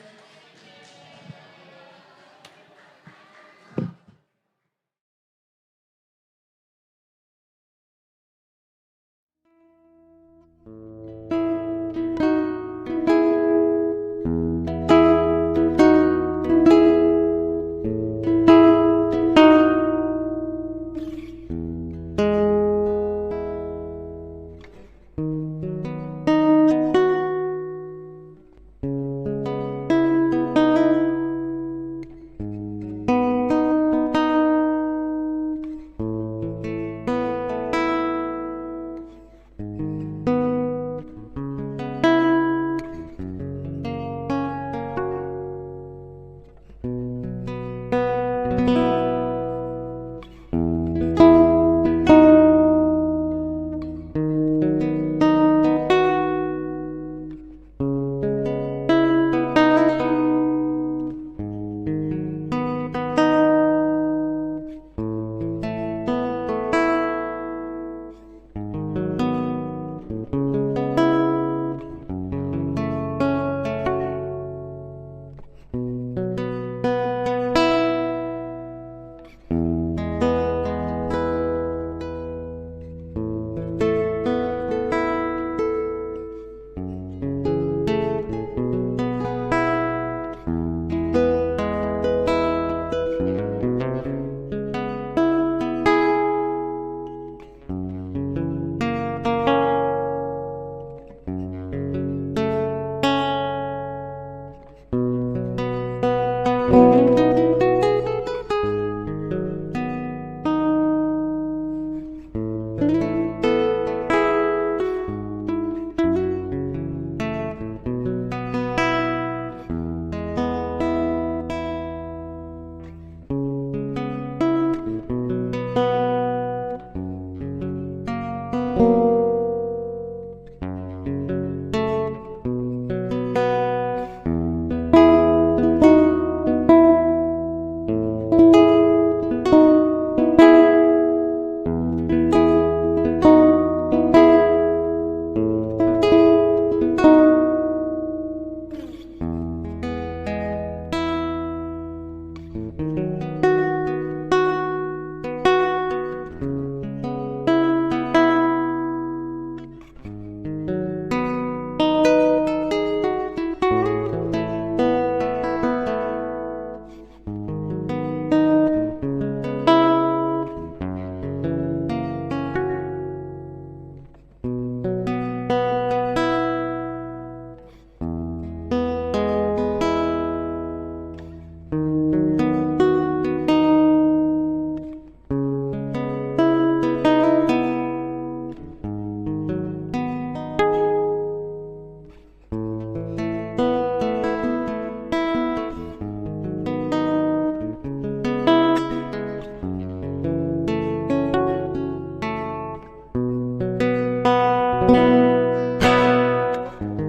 E: you.